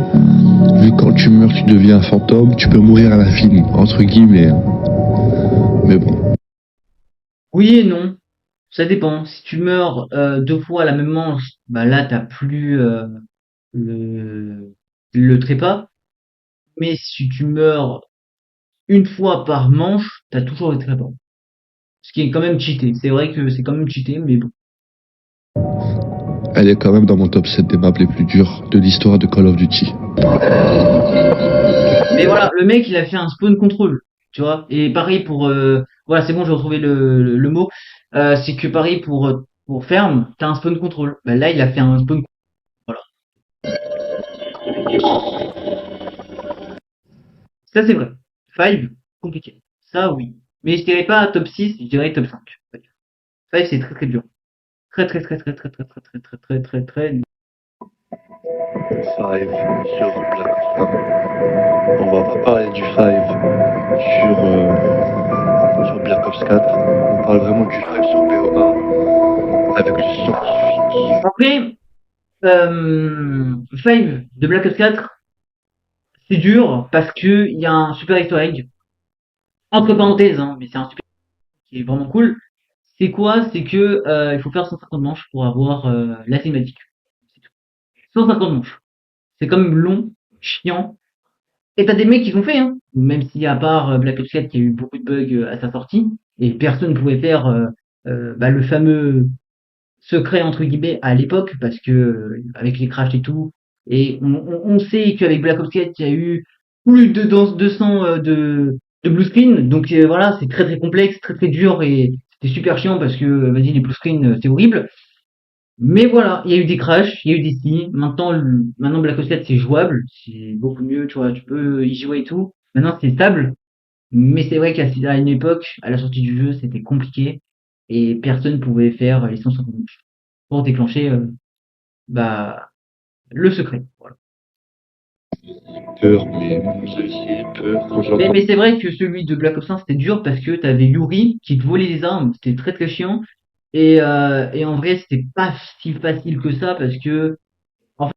vu que quand tu meurs, tu deviens un fantôme, tu peux mourir à l'infini. Entre guillemets. Hein. Mais bon. Oui et non, ça dépend. Si tu meurs deux fois à la même manche, bah là t'as plus le trépas. Mais si tu meurs une fois par manche, t'as toujours le trépas. Ce qui est quand même cheaté. C'est vrai que c'est quand même cheaté, mais bon. Elle est quand même dans mon top 7 des maps les plus dures de l'histoire de Call of Duty. Mais voilà, le mec il a fait un spawn control, tu vois. Et pareil pour voilà, c'est bon, j'ai retrouvé le mot. C'est que pareil pour ferme, t'as un spawn control. Bah là il a fait un spawn. Voilà. Ça, c'est vrai. Five, compliqué. Ça, oui. Mais je dirais pas top 6, je dirais top 5. Five, c'est très très dur. Très très très très très très très très très très très très. 5 sur Black Ops 1. On va pas parler du 5 sur Black Ops 4. On parle vraiment du 5 sur BO1 avec le scientifique. Après, Five de Black Ops 4, c'est dur parce que il y a un super easter egg. Entre parenthèses, hein, mais c'est un super qui est vraiment cool. C'est quoi? C'est que il faut faire 150 manches pour avoir la cinématique. C'est tout. 150 manches. C'est quand même long, chiant. Et t'as des mecs qui l'ont fait, hein. Même si à part Black Ops 4 qui a eu beaucoup de bugs à sa sortie, et personne ne pouvait faire bah, le fameux secret entre guillemets à l'époque, parce que avec les crashs et tout, et on sait qu'avec Black Ops 4 il y a eu plus de 200 de blue screen, donc voilà, c'est très très complexe, très très dur, et c'était super chiant parce que vas-y les blue screen c'est horrible. Mais voilà, il y a eu des crashs, il y a eu des si. Maintenant Black Ops 4 c'est jouable, c'est beaucoup mieux, tu vois, tu peux y jouer et tout. Maintenant c'est stable, mais c'est vrai qu'à une époque, à la sortie du jeu, c'était compliqué et personne pouvait faire les 150 pour déclencher bah le secret. Voilà. Peur, mais vous avez peur quand Mais, j'entends. mais c'est vrai que celui de Black Ops 1 c'était dur parce que t'avais Yuri qui te volait les armes, c'était très très chiant. Et en vrai c'était pas si facile que ça parce que en fait,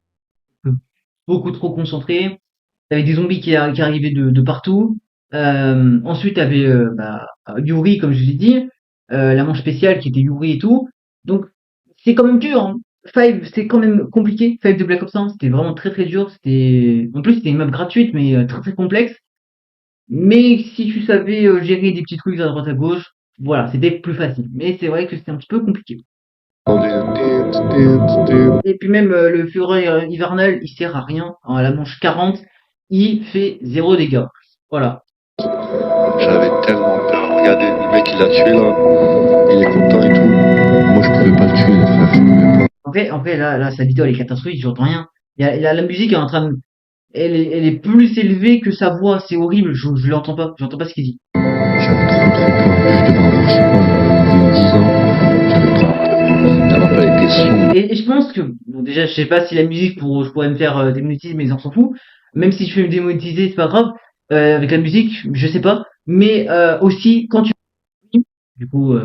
beaucoup trop concentré. T'avais des zombies qui arrivaient de partout. Ensuite, t'avais bah, Yuri, comme je vous ai dit, la manche spéciale qui était Yuri et tout. Donc, c'est quand même dur. Hein. Five, c'est quand même compliqué. Five de Black Ops 1, c'était vraiment très très dur. En plus, c'était une map gratuite, mais très très complexe. Mais si tu savais gérer des petits trucs à droite à gauche, voilà, c'était plus facile. Mais c'est vrai que c'était un petit peu compliqué. Et puis même le Fureur hivernal, il sert à rien. À la manche 40, il fait 0 dégâts. Voilà. J'avais tellement peur. Regardez, le mec il a tué là. Il est content et tout. Moi je pouvais pas le tuer, les frères. Je pouvais pas. En fait, là, sa vidéo elle est catastrophique, j'entends rien. La musique est en train de, elle est plus élevée que sa voix, c'est horrible, je l'entends pas, j'entends pas ce qu'il dit. J'avais trop peur. Je devais avoir, je sais pas, 10 ans. J'avais trop peur. sombre. Et je pense que, bon, déjà, je sais pas si la musique, je pourrais me faire démonétiser, mais on s'en fout. Même si je fais me démonétiser, c'est pas grave. Avec la musique, je sais pas. Mais aussi, quand tu du coup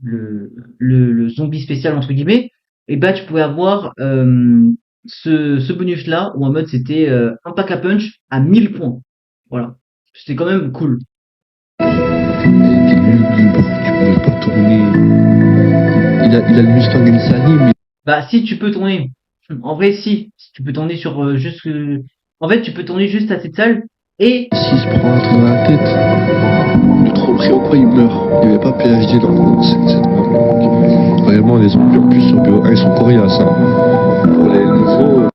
le zombie spécial entre guillemets, et bah tu pouvais avoir ce bonus là où en mode c'était un pack à punch à 1000 points. Voilà. C'était quand même cool. T'es libre, tu pouvais pas tourner. Il a le Mustang Insani, mais Bah si tu peux tourner. En vrai si tu peux tourner sur juste en fait tu peux tourner juste à cette salle et s'il se prend un truc dans la tête, le trop pris au quoi il meurt. Il n'y avait pas PhD dans cette map. Vraiment, les zombies en plus sur BO1 ils sont coriaces. Hein. Pour les nouveaux,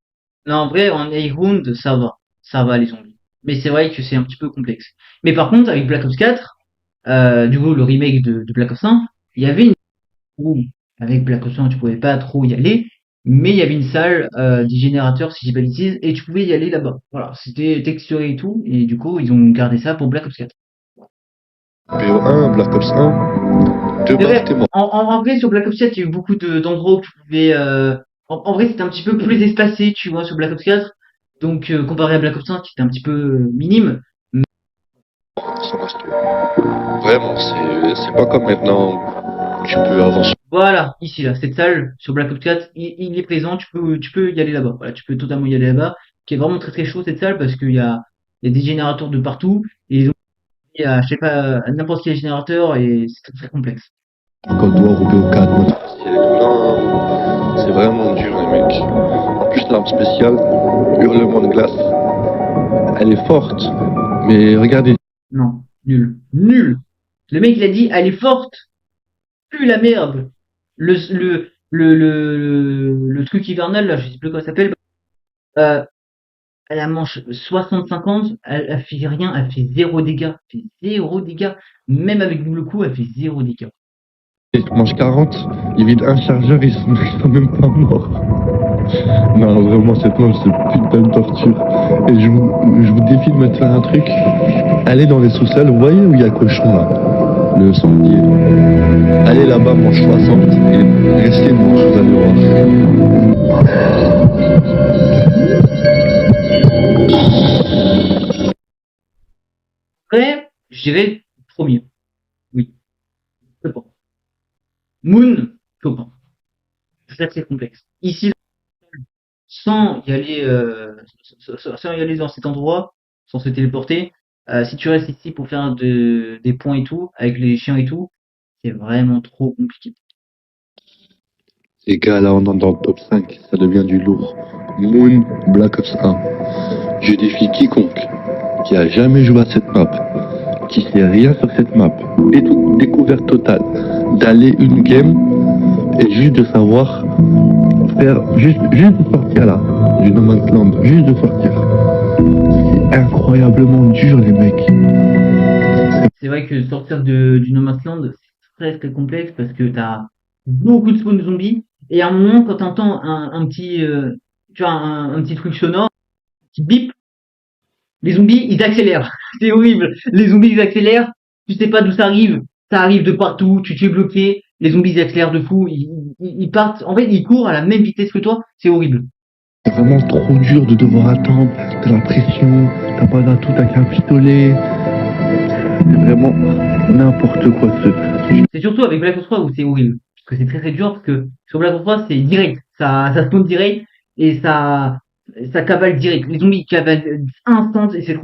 non en vrai en A-Round ça va les zombies. Mais c'est vrai que c'est un petit peu complexe. Mais par contre avec Black Ops 4 du coup le remake de Black Ops 1, il y avait une où avec Black Ops 1 tu pouvais pas trop y aller, mais il y avait une salle des générateurs si j'ai pas de bêtises et tu pouvais y aller là-bas. Voilà, c'était texturé et tout, et du coup ils ont gardé ça pour Black Ops 4. BO1, Black Ops 1, deux Mais balles, bref, t'es mort. en vrai sur Black Ops 4 il y a eu beaucoup d'endroits où tu pouvais en vrai c'était un petit peu plus espacé tu vois sur Black Ops 4, donc comparé à Black Ops 1 qui était un petit peu minime. Ça reste. Vraiment, c'est pas comme maintenant. Tu peux avancer. Voilà, ici là, cette salle sur Black Ops 4, il est présent, tu peux y aller là-bas. Voilà, tu peux totalement y aller là-bas, qui est vraiment très très chaud cette salle parce il y a des générateurs de partout et ils ont mis à, je sais pas, à n'importe quel générateur et c'est très très complexe. God War ou BO4, mode facile et tout. Non, c'est vraiment dur, les mecs. En plus, l'arme spéciale, hurlement de glace, elle est forte. Mais regardez, Non, nul, nul. Le mec il a dit, elle est forte, plus la merde. Le truc hivernal là, je sais plus comment ça s'appelle. Euh, Elle a manche 60-50, elle fait rien, elle fait zéro dégâts. Elle fait zéro dégâts. Même avec double coup, elle fait zéro dégâts. il mange 40, il vide un chargeur, ils sont même pas morts. Non, vraiment, cette map, c'est putain de torture. Et je vous défie de me faire un truc. Allez dans les sous-sols, vous voyez où il y a le cochon là, le sanglier. Allez là-bas, manche 60 et restez devant, vous allez voir. Après, je dirais premier. Oui, je pense. Moon, Chopin. C'est assez complexe. Ici, sans y aller, sans y aller dans cet endroit, sans se téléporter, si tu restes ici pour faire des points et tout, avec les chiens et tout, c'est vraiment trop compliqué. Les gars, là, on entre dans le top 5, ça devient du lourd. Moon, Black Ops 1. Je défie quiconque qui a jamais joué à cette map, qui sait rien sur cette map, et découverte totale, d'aller une game et juste de savoir faire, juste de sortir là, du No Man's Land, juste de sortir. C'est incroyablement dur, les mecs. C'est vrai que sortir du No Man's Land, c'est très très complexe parce que t'as beaucoup de spawns de zombies et à un moment quand t'entends un petit, tu vois, un petit truc sonore qui bip, les zombies ils accélèrent. C'est horrible. Les zombies ils accélèrent. Tu sais pas d'où ça arrive de partout. Tu te fais bloquer. Les zombies ils accélèrent de fou. Ils partent. En fait, ils courent à la même vitesse que toi. C'est horrible. C'est vraiment trop dur de devoir attendre, t'as la pression, t'as pas d'atout, t'as qu'un pistolet. C'est vraiment n'importe quoi ce. C'est surtout avec Black Ops 3 où c'est horrible. Parce que c'est très très dur parce que sur Black Ops 3 c'est direct. Ça spawn direct et ça cavale direct. Les zombies cavalent instant et c'est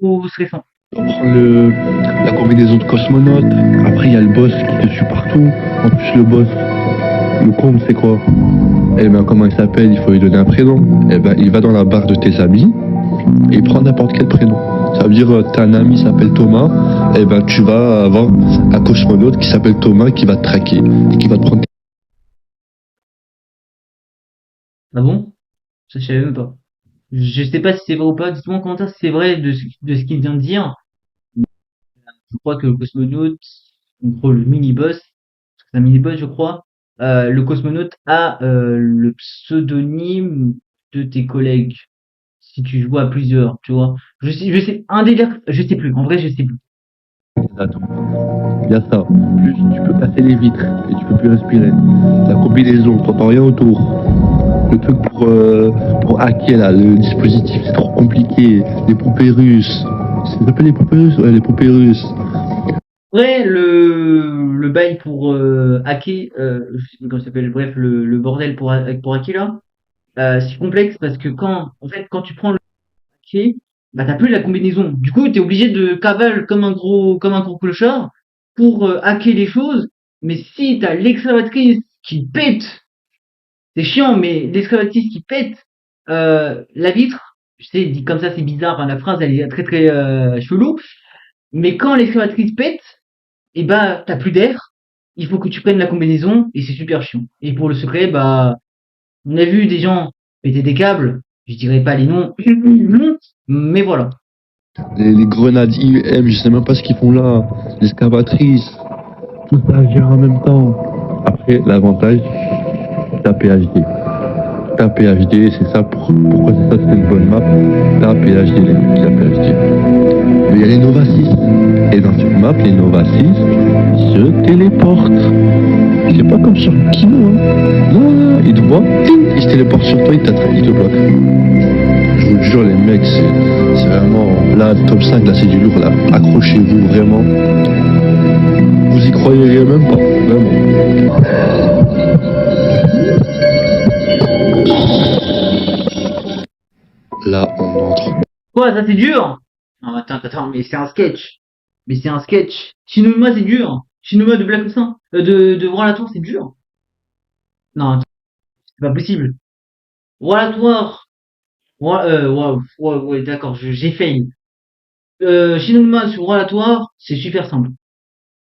trop stressant. On prend la combinaison de cosmonautes, après il y a le boss qui te suit partout. En plus le boss, le comble c'est quoi? Eh ben comment il s'appelle? Il faut lui donner un prénom. Eh ben il va dans la barre de tes amis et il prend n'importe quel prénom. Ça veut dire t'as un ami qui s'appelle Thomas, eh ben tu vas avoir un cosmonaute qui s'appelle Thomas qui va te traquer et qui va te prendre. Ah bon? Ça je savais même pas. Je sais pas si c'est vrai ou pas. Dites-moi en commentaire si c'est vrai de ce qu'il vient de dire. Je crois que le cosmonaute, contre le mini-boss, c'est un mini-boss je crois, le cosmonaute a le pseudonyme de tes collègues. Si tu joues à plusieurs, tu vois. Je sais, un délire, je sais plus. En vrai, je sais plus. la tour. Il y a ça. Plus tu peux casser les vitres et tu peux plus respirer. La combinaison, t'entends rien autour. Le truc pour hacker là, le dispositif, c'est trop compliqué. Les poupées russes. Ça s'appelle les poupées russes? Ouais, les poupées russes. Après, le bail pour hacker, je sais plus comment ça s'appelle, bref, le bordel pour hacker là, c'est complexe parce que quand tu prends le hacker, bah t'as plus la combinaison. Du coup, t'es obligé de cavale comme un gros clochard pour hacker les choses. Mais si t'as l'exclamatrice qui pète, c'est chiant, mais l'exclamatrice qui pète la vitre, je sais, dit comme ça c'est bizarre, hein, la phrase elle est très très chelou. Mais quand l'exclamatrice pète, et bah t'as plus d'air, il faut que tu prennes la combinaison et c'est super chiant. Et pour le secret, bah on a vu des gens péter des câbles, je dirais pas les noms, mais voilà. Les grenades IEM, je sais même pas ce qu'ils font là. L'excavatrice. Tout ça vient en même temps. Après, l'avantage, t'as PhD. T'as PhD, c'est ça. Pourquoi c'est ça, c'est une bonne map? T'as PhD, les mecs, t'as PhD. Mais il y a les Nova 6. Et dans cette map, les Nova 6 se téléportent. C'est pas comme sur Kino, hein. Non, il te voit, il se téléporte sur toi, il te bloque. Je vous le jure, les mecs, c'est vraiment. Là, top 5, là, c'est du lourd, là. Accrochez-vous, vraiment. Vous y croyez même pas, vraiment. Là, on entre. Quoi, ça c'est dur? Non, attends, mais c'est un sketch. Mais c'est un sketch. Shinoma c'est dur. Shinoma de Black Ops 1, de Voir la Tour c'est dur. Non, attends, c'est pas possible. Voir la Tour. Ouais, d'accord, j'ai fail. Shinoma sur Voir la Tour, c'est super simple.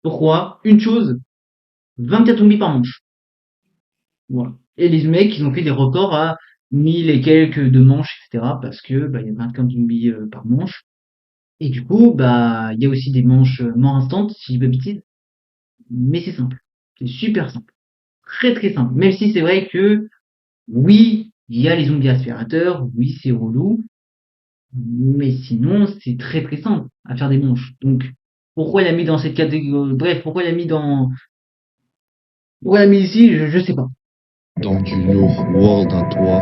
Pourquoi? Une chose, 24 zombies par manche. Voilà. Et les mecs, ils ont fait des records à 1000 et quelques de manches, etc. Parce que, bah, il y a 24 zombies par manche. Et du coup, bah, il y a aussi des manches mort instant, si je dis pas de bêtises. Mais c'est simple. C'est super simple. Très très simple. Même si c'est vrai que, oui, il y a les zombies aspirateurs, oui, c'est relou. Mais sinon, c'est très très simple à faire des manches. Donc, pourquoi il a mis dans cette catégorie, bref, pourquoi il a mis pourquoi il a mis ici, je sais pas. Dans du lourd, World at War,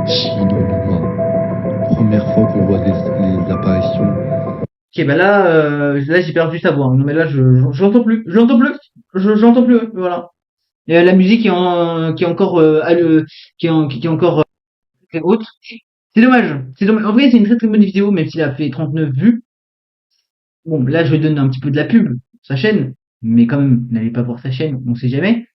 Shinonuma. Première fois qu'on voit les apparitions. Ok, bah là j'ai perdu sa voix. Non mais là j'entends plus, j'entends plus, voilà. Et la musique qui est encore qui est encore très haute. C'est dommage, c'est dommage. En vrai c'est une très très bonne vidéo même s'il a fait 39 vues. Bon là je lui donne un petit peu de la pub sa chaîne, mais quand même n'allez pas voir sa chaîne, on sait jamais.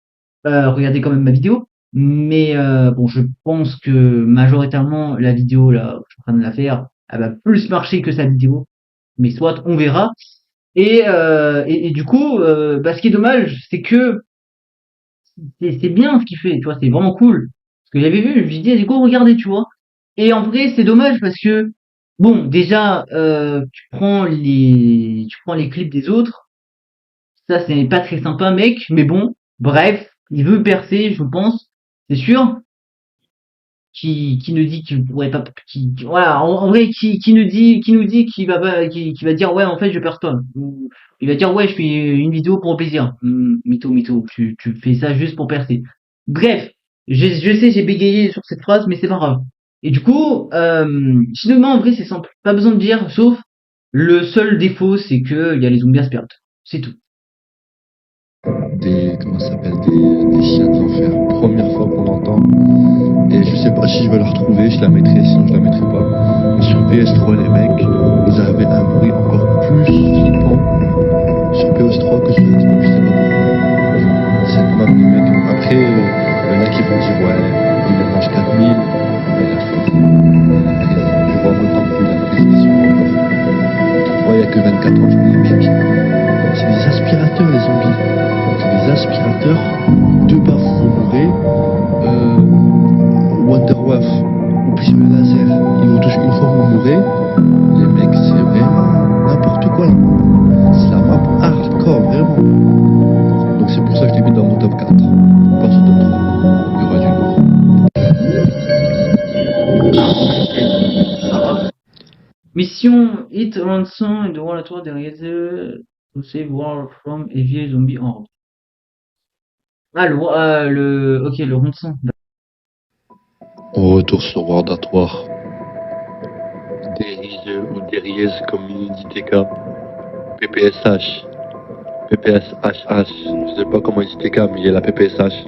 Regardez quand même ma vidéo. Mais bon je pense que majoritairement la vidéo là je suis en train de la faire, elle va plus marcher que sa vidéo. Mais soit on verra. Et du coup, bah, ce qui est dommage, c'est que c'est bien ce qu'il fait, tu vois, c'est vraiment cool. Parce que j'avais vu, je me suis dit, du coup, regardez, tu vois. Et en vrai, c'est dommage parce que, bon, déjà, tu prends les clips des autres, ça c'est pas très sympa, mec, mais bon, bref, il veut percer, je pense, c'est sûr. Qui nous dit qu'il pourrait pas voilà en vrai qui nous dit qu'il va pas qui va dire ouais en fait je perds pas ou il va dire ouais je fais une vidéo pour le plaisir. Mytho tu fais ça juste pour percer, bref, je sais j'ai bégayé sur cette phrase mais c'est pas grave. Et du coup finalement en vrai c'est simple, pas besoin de dire, sauf le seul défaut c'est que il y a les zombies aspirateurs, c'est tout. Comment ça s'appelle, des chiens de l'enfer. Première fois qu'on l'entend. Et je sais pas si je vais la retrouver, je la mettrai, sinon je la mettrai pas. Mais sur PS3, les mecs, vous avez un bruit encore plus flippant sur PS3 que sur Xbox, je sais pas pourquoi. Cette map, les mecs. Après, il y en a qui vont dire, ouais, il en mange 4000, mais il a 13. Je vois en même temps qu'il a 13 visions encore. Ouais, il y a que 24 ans, je dis, les mecs, c'est des aspirateurs, les zombies. C'est des aspirateurs, deux baffes vous mourrez, Wonderwaf ou pistolet laser, ils vous touchent une fois vous mourrez. Les mecs, c'est vraiment n'importe quoi là. C'est la map hardcore, vraiment. Donc c'est pour ça que je l'ai mis dans mon top 4. Pas sur top 3. Il y aura du lourd. Mission mission Hit Ransom and the World Tour derrière to save world from heavy zombie horde. Ah, ok, le ronçon. On retourne sur World at War. Derise ou Deriez comme il dit TK. PPSH. PPSHH. Je sais pas comment il dit TK, mais il y a la PPSH.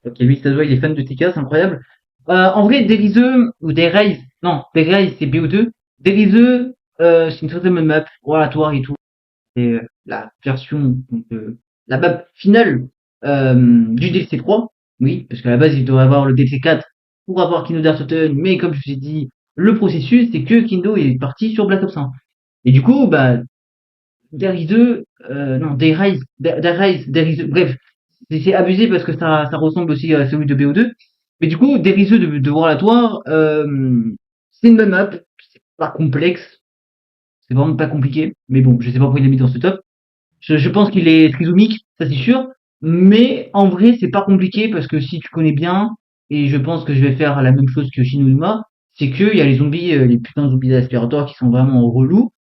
Ok, lui, ça se voit, il est fan de TK, c'est incroyable. En vrai, Deriseux, ou Deraise, non, Deraise, c'est BO2. Deriseux, c'est une très très bonne map, oratoire et tout. C'est la version, donc, la map finale, du DLC 3. Oui, parce qu'à la base, il devrait avoir le DLC 4 pour avoir Kino Dark mais comme je vous ai dit, le processus, c'est que Kino est parti sur Black Ops 1. Et du coup, bah, Deriseux, non, Deriseux, bref, c'est abusé parce que ça ressemble aussi à celui de BO2. Mais du coup, Deriseux de Warlatoire, c'est une bonne map, c'est pas complexe, c'est vraiment pas compliqué. Mais bon, je sais pas pourquoi il l'a mis dans ce top. Je pense qu'il est trisomique, ça c'est sûr. Mais en vrai, c'est pas compliqué parce que si tu connais bien, et je pense que je vais faire la même chose que Shinonuma, c'est qu'il y a les zombies, les putains de zombies d'aspirateur qui sont vraiment relous.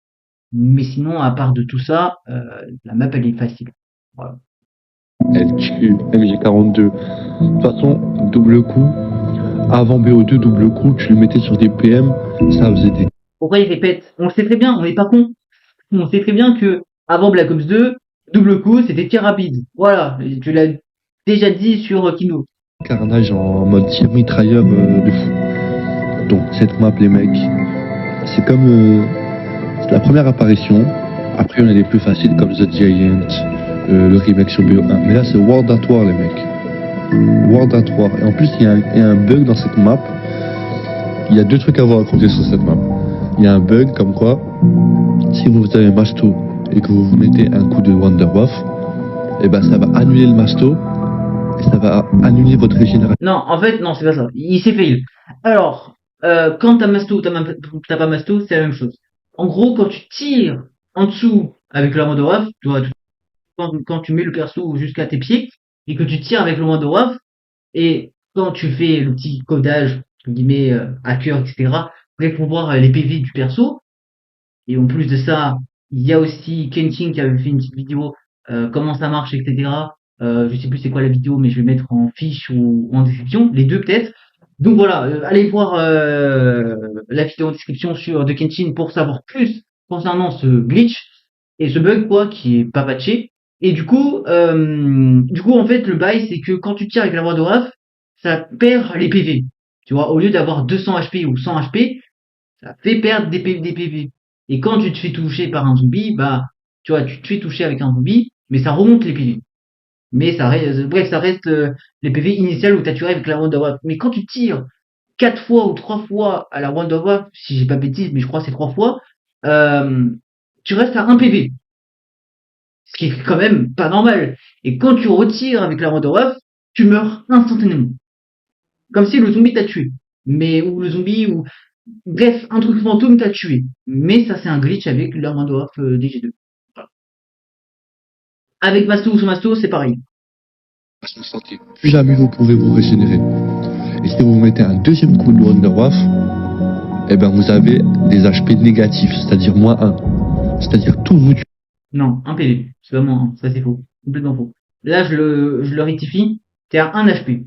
Mais sinon, à part de tout ça, la map elle est facile. Voilà. Elle tue MG42. De toute façon, double coup. Avant BO2, double coup, tu le mettais sur des PM, ça faisait des. Pourquoi il répète? On le sait très bien, on n'est pas con. On sait très bien que avant Black Ops 2, double coup, c'était tir rapide. Voilà, et tu l'as déjà dit sur Kino. Carnage en mode tir mitrailleur de fou. Donc cette map, les mecs, c'est comme c'est la première apparition. Après, on a des plus faciles comme The Giant, le remake sur BO1. Mais là, c'est World at War, les mecs. World at War. Et en plus, il y a un bug dans cette map. Il y a deux trucs à vous raconter sur cette map. Il y a un bug comme quoi, si vous avez un masto et que vous mettez un coup de Wonderwolf, et ben ça va annuler le masto et ça va annuler votre régénération. Non, en fait, non, c'est pas ça. Il s'est fail. Alors, quand t'as Masto ou t'as pas Masto, c'est la même chose. En gros, quand tu tires en dessous avec le Wonderwolf, tu vois, quand tu mets le perso jusqu'à tes pieds, et que tu tires avec le Wonderwolf, et quand tu fais le petit codage, entre guillemets, hacker, etc., pour voir les PV du perso, et en plus de ça, il y a aussi Kenshin qui avait fait une petite vidéo, comment ça marche, etc. Je sais plus c'est quoi la vidéo, mais je vais mettre en fiche ou en description, les deux peut-être. Donc voilà, allez voir la vidéo en description sur de Kenshin pour savoir plus concernant ce glitch et ce bug quoi qui est pas patché. Et du coup en fait le bail c'est que quand tu tires avec la voix de Raph, ça perd les PV. Tu vois, au lieu d'avoir 200 HP ou 100 HP, ça fait perdre des PV. Et quand tu te fais toucher par un zombie, bah tu vois, tu te fais toucher avec un zombie, mais ça remonte les PV. Mais ça reste, bref, ça reste les PV initiales où t'as tué avec la Wonder Wap. Mais quand tu tires 4 fois ou 3 fois à la Wonder Wap, si j'ai pas bêtise, mais je crois que c'est 3 fois, tu restes à 1 PV. Ce qui est quand même pas normal. Et quand tu retires avec la Wonder Wap, tu meurs instantanément. Comme si le zombie t'a tué. Mais, ou le zombie, ou, bref, un truc fantôme t'a tué. Mais ça, c'est un glitch avec la Wonder Wap DG2. Voilà. Avec Masto ou sans Masto, c'est pareil. Plus jamais vous pouvez vous régénérer. Et si vous mettez un deuxième coup de Wonderwolf, eh ben vous avez des HP négatifs, c'est-à-dire -1. C'est-à-dire tout vous tue. Non, 1 PV. C'est vraiment 1. Ça, c'est faux. Complètement faux. Là, je le rectifie. T'es à 1 HP.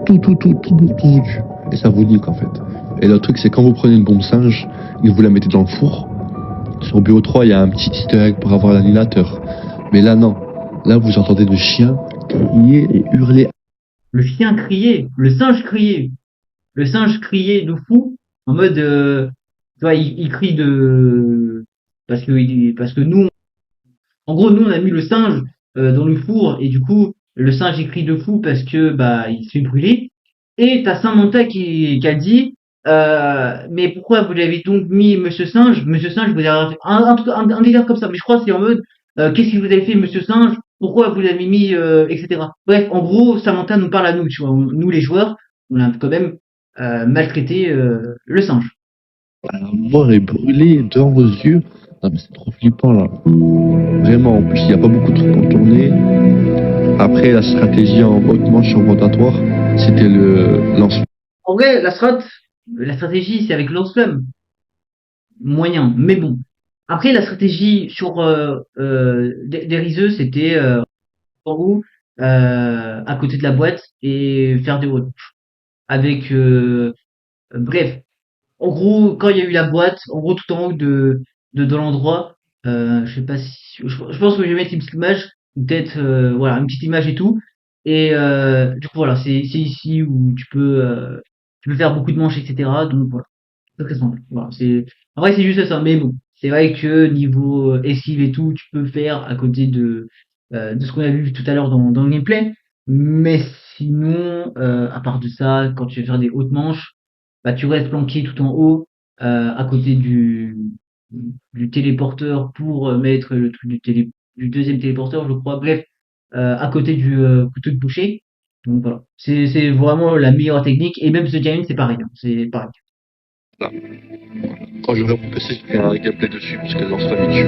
Tout vous tue. Et ça vous nique en fait. Et le truc, c'est quand vous prenez une bombe singe et que vous la mettez dans le four, sur BO3, il y a un petit easter egg pour avoir l'annihilateur. Mais là, non. Là, vous entendez le chien crier et hurler. Le chien criait, le singe criait. Le singe criait de fou, en mode, tu vois, il crie parce que nous, en gros, nous, on a mis le singe dans le four, et du coup, le singe, il crie de fou parce que, bah, il se fait brûler. Et t'as Samantha qui a dit, mais pourquoi vous l'avez donc mis Monsieur Singe? Monsieur Singe, vous avez fait un délire comme ça, mais je crois que c'est en mode, qu'est-ce que vous avez fait Monsieur Singe? Pourquoi vous l'avez mis, etc. Bref, en gros, Samantha nous parle à nous, tu vois. Nous, les joueurs, on a quand même maltraité le singe. La mort est brûlée devant vos yeux. Non mais c'est trop flippant là. Vraiment, en plus il n'y a pas beaucoup de trucs pour tourner. Après la stratégie en hautement sur rotatoire, c'était le lancement. En vrai, la strat, La stratégie, c'est avec Lance Flamme. Moyen, mais bon. Après, la stratégie sur des riseux, c'était en haut, à côté de la boîte, et faire des routes. Avec, bref. En gros, quand il y a eu la boîte, en gros, tout en haut de l'endroit, je sais pas si, je pense que je vais mettre une petite image, peut-être, voilà, une petite image et tout. Et du coup, voilà, c'est ici où tu peux faire beaucoup de manches, etc. Donc voilà, c'est très simple. Voilà, en vrai, c'est juste ça. Mais bon, c'est vrai que niveau esquive et tout, tu peux faire à côté de ce qu'on a vu tout à l'heure dans le gameplay. Mais sinon, à part de ça, quand tu veux faire des hautes manches, bah, tu restes planqué tout en haut, à côté du téléporteur pour mettre le truc du deuxième téléporteur, je crois. Bref, à côté du couteau de boucher. Donc voilà, c'est vraiment la meilleure technique. Et même The Giant, c'est pareil, hein, c'est pareil. Là. Quand j'aurai mon PC, je ferai un gameplay dessus, parce qu'elle lance pas dessus.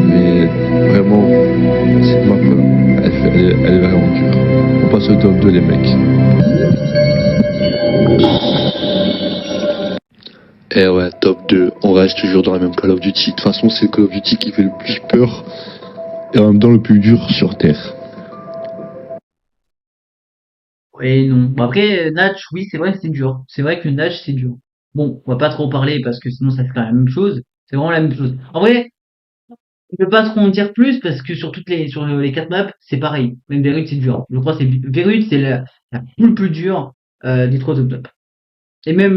Mais vraiment, cette map, elle est vraiment dure. On passe au top 2, les mecs. Et ouais, top 2, on reste toujours dans la même Call of Duty. De toute façon, c'est le Call of Duty qui fait le plus peur et en même temps le plus dur sur Terre. Et non. Bon après, Natch, oui, c'est vrai que c'est dur. C'est vrai que Natch, c'est dur. Bon, on va pas trop en parler parce que sinon ça serait la même chose. C'est vraiment la même chose. En vrai, on peut pas trop en dire plus parce que sur les quatre maps, c'est pareil. Même Verut, c'est dur. Je crois que c'est Verut, c'est la plus dure des trois top maps. Et même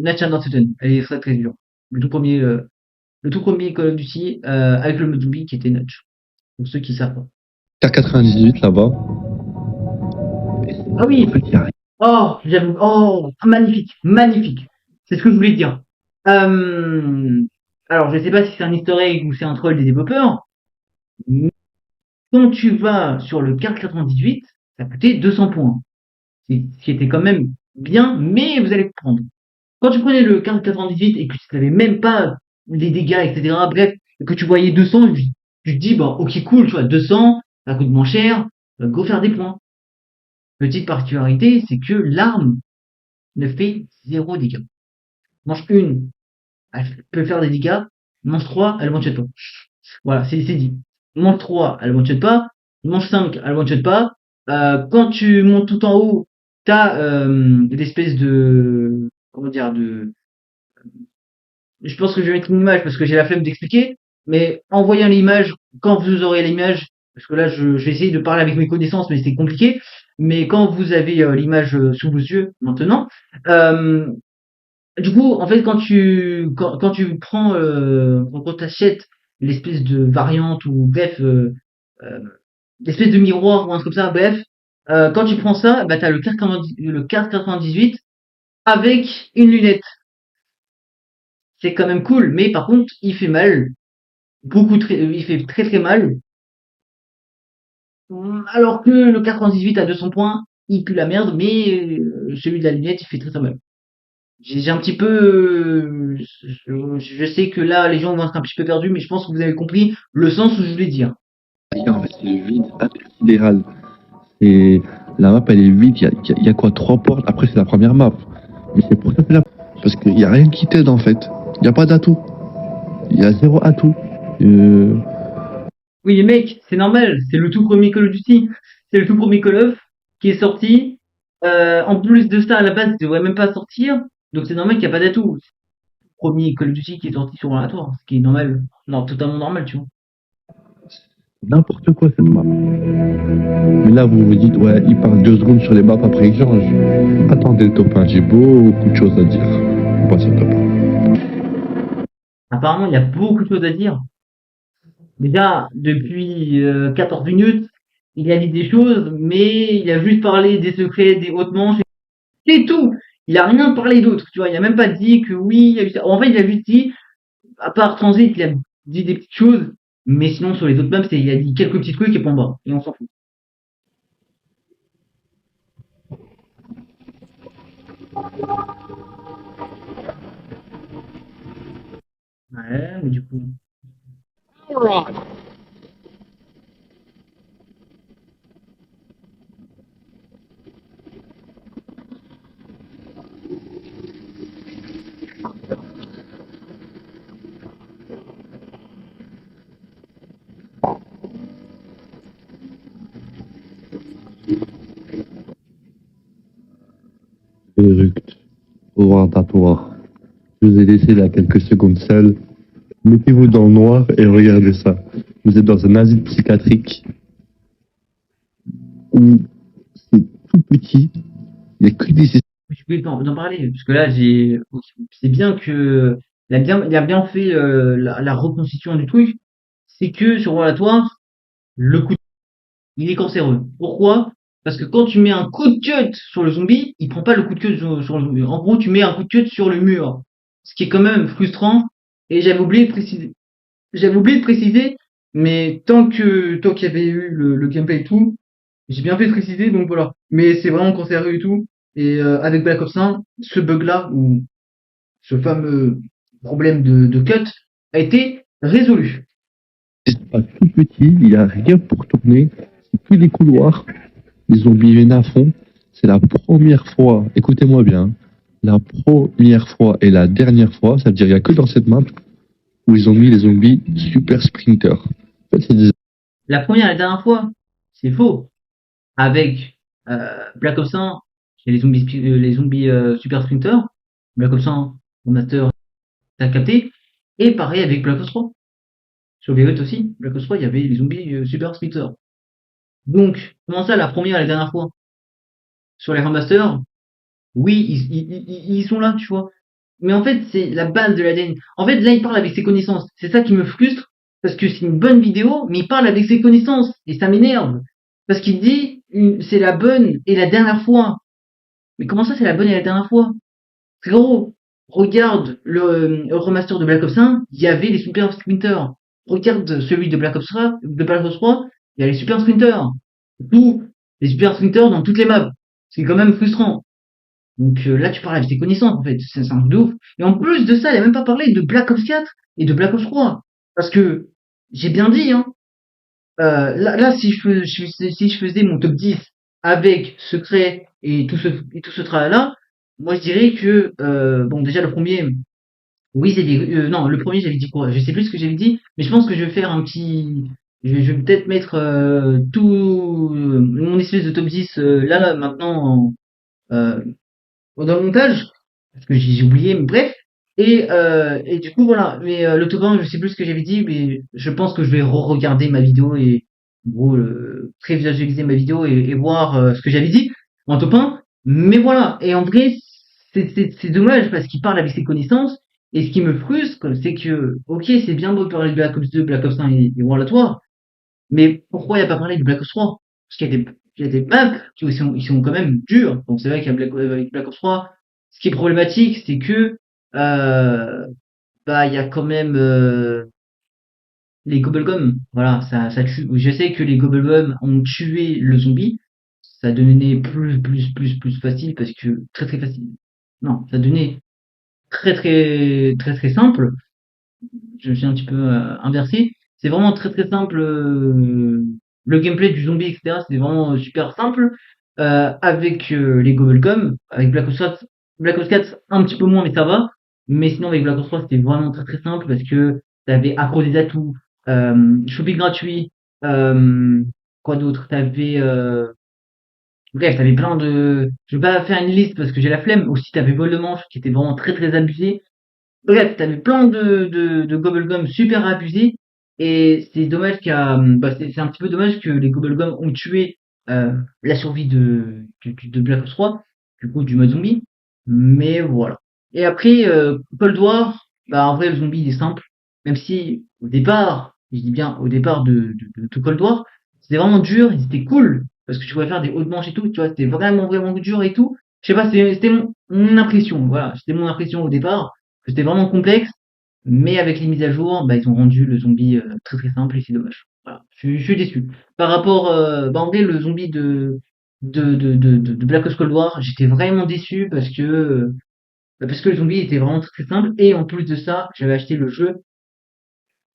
Natch and Norton, elle est très très dure. Le tout premier Call of Duty avec le mode zombie qui était Natch. Pour ceux qui savent pas. K98 là-bas. Ah En oui, fait, il y a rien. oh, j'avoue. Oh, magnifique, magnifique. C'est ce que je voulais dire. Euh, alors, je sais pas si c'est un easter egg ou c'est un troll des développeurs. Mais quand tu vas sur le carte 98, ça coûtait 200 points. Ce qui était quand même bien, mais vous allez comprendre. Quand tu prenais le carte 98 et que tu savais même pas les dégâts, etc., bref, et que tu voyais 200, tu te dis, bon, ok, cool, tu vois, 200, ça coûte moins cher, go faire des points. Petite particularité, c'est que l'arme ne fait zéro dégâts. Manche 1, elle peut faire des dégâts. Manche 3, elle one-shot pas. Voilà, c'est dit. Manche 3, elle one-shot pas. Manche 5, elle one-shot pas. Quand tu montes tout en haut, t'as l'espèce de... Comment dire, je pense que je vais mettre une image parce que j'ai la flemme d'expliquer. Mais en voyant l'image, quand vous aurez l'image, parce que là je vais essayer de parler avec mes connaissances, mais c'est compliqué. Mais quand vous avez l'image sous vos yeux maintenant, euh, du coup, en fait, quand tu prends quand t'achètes l'espèce de variante ou bref euh, l'espèce de miroir ou un truc comme ça, bref, quand tu prends ça, bah t'as le carte 98 avec une lunette. C'est quand même cool, mais par contre, il fait mal, il fait très très mal. Alors que le 98 à 200 points, il pue la merde, mais celui de la lunette, il fait très très mal. J'ai un petit peu, je sais que là, les gens vont être un petit peu perdus, mais je pense que vous avez compris le sens où je voulais dire. En fait, c'est le vide sidéral. Et la map, elle est vide. Il y a quoi? Trois portes. Après, c'est la première map. Mais c'est pour ça que là. Parce qu'il n'y a rien qui t'aide en fait. Il n'y a pas d'atout. Il y a zéro atout. Euh, Oui, les mecs, c'est normal, c'est le tout premier Call of Duty, c'est le tout premier Call of qui est sorti. En plus de ça, à la base, il devrait même pas sortir, donc c'est normal qu'il n'y a pas d'atout. C'est le premier Call of Duty qui est sorti sur Laboratoire, ce qui est normal, non, totalement normal, tu vois. N'importe quoi cette map. Mais là, vous vous dites, ouais, il parle 2 secondes sur les maps après échange. Attendez le top 1, j'ai beaucoup de choses à dire. On passe au top 1. Apparemment, il y a beaucoup de choses à dire. Déjà, depuis 14 minutes, il a dit des choses, mais il a juste parlé des secrets, des hautes manches, c'est tout. Il a rien parlé d'autre, tu vois. Il a même pas dit que oui, il y a eu ça. En fait, il a juste dit, à part Transit, il a dit des petites choses, mais sinon, sur les autres maps, il a dit quelques petits trucs et point barre. Et on s'en fout. Ouais, mais du coup. World at War. Je vous ai laissé là quelques secondes seuls. Mettez-vous dans le noir et regardez ça. Vous êtes dans un asile psychiatrique où c'est tout petit. Il n'y a que des... Je voulais d'en parler, parce que là, c'est bien que, il a bien fait la reconstitution du truc. C'est que sur Rollatoire, le coup, il est cancéreux. Pourquoi? Parce que quand tu mets un coup de cut sur le zombie, il prend pas le coup de cut sur le zombie. En gros, tu mets un coup de cut sur le mur. Ce qui est quand même frustrant. Et j'avais oublié de préciser, mais tant qu'il y avait eu le gameplay et tout, j'ai bien fait de préciser, donc voilà. Mais c'est vraiment cancéreux et tout. Et avec Black Ops 1, ce bug-là, ou ce fameux problème de cut, a été résolu. C'est pas tout petit, il n'y a rien pour tourner. C'est que des couloirs. Les zombies viennent à fond. C'est la première fois, écoutez-moi bien, la première fois et la dernière fois, ça veut dire qu'il n'y a que dans cette map où ils ont mis les zombies super sprinters. En fait, c'est des... La première et la dernière fois, c'est faux. Avec Black Ops 1, il y a les zombies super sprinters. Black Ops 1, mon master, t'as capté. Et pareil avec Black Ops 3. Sur BOT aussi, Black Ops 3, il y avait les zombies super sprinters. Donc, comment ça, la première et la dernière fois? Sur les remasters, oui, ils sont là, tu vois. Mais en fait, c'est la base de l'ADN. En fait, là, il parle avec ses connaissances. C'est ça qui me frustre, parce que c'est une bonne vidéo, mais il parle avec ses connaissances, et ça m'énerve. Parce qu'il dit, c'est la bonne et la dernière fois. Mais comment ça, c'est la bonne et la dernière fois? Frérot, regarde le remaster de Black Ops 1, il y avait les super sprinters. Regarde celui de Black Ops 3, il y a les super sprinters. Tous les super sprinters dans toutes les maps. C'est quand même frustrant. Donc là, tu parles avec tes connaissances, en fait. C'est un truc de ouf. Et en plus de ça, il a même pas parlé de Black Ops 4 et de Black Ops 3. Parce que, j'ai bien dit, hein, là, si je faisais mon top 10 avec secret et tout ce tralala, moi je dirais que bon déjà le premier, oui non le premier j'avais dit quoi? Je sais plus ce que j'avais dit, mais je pense que je vais faire un petit, je vais peut-être mettre tout mon espèce de top 10 là maintenant euh, dans le montage parce que j'ai oublié, mais bref. Et du coup voilà, mais le top 1 je sais plus ce que j'avais dit, mais je pense que je vais re-regarder ma vidéo et en gros prévisualiser ma vidéo et voir ce que j'avais dit en top 1. Mais voilà, et en vrai c'est dommage parce qu'il parle avec ses connaissances, et ce qui me frustre c'est que ok c'est bien beau de parler de Black Ops 2, Black Ops 1 et World at War, mais pourquoi il n'y a pas parlé de Black Ops 3? Parce qu'il y a des maps qui ils sont quand même durs. Donc c'est vrai qu'il y a avec Black Ops 3, ce qui est problématique, c'est que bah il y a quand même les Gobblegum. Voilà, ça tue. Je sais que les Gobblegum ont tué le zombie. Ça devenait plus facile parce que très facile. Non, ça devenait très simple. Je suis un petit peu inversé. C'est vraiment très simple. Le gameplay du zombie, etc. C'est vraiment super simple. Avec les Gobblegum, avec Black Ops 4, un petit peu moins, mais ça va. Mais sinon, avec Black Ops 3, c'était vraiment très simple parce que t'avais accro des atouts, shopping gratuit, quoi d'autre? Bref, t'avais plein de. Je vais pas faire une liste parce que j'ai la flemme. Aussi, t'avais Vol de Manche qui était vraiment très abusé. Bref, t'avais plein de Gobblegum super abusés, et c'est dommage bah c'est un petit peu dommage que les Gobblegum ont tué la survie de Black Ops 3, du coup du mode zombie, mais voilà. Et après, Cold War, bah en vrai le zombie il est simple, même si au départ, je dis bien au départ de tout Cold War, c'était vraiment dur, et c'était cool, parce que tu pouvais faire des hauts de manche et tout, tu vois, c'était vraiment dur et tout. Je sais pas, c'était mon impression, voilà, c'était mon impression au départ. C'était vraiment complexe, mais avec les mises à jour, bah, ils ont rendu le zombie très simple, et c'est dommage. Voilà, je suis déçu. Par rapport, bah, en vrai, le zombie de Black Ops Cold War, j'étais vraiment déçu parce que le zombie était vraiment très simple, et en plus de ça, j'avais acheté le jeu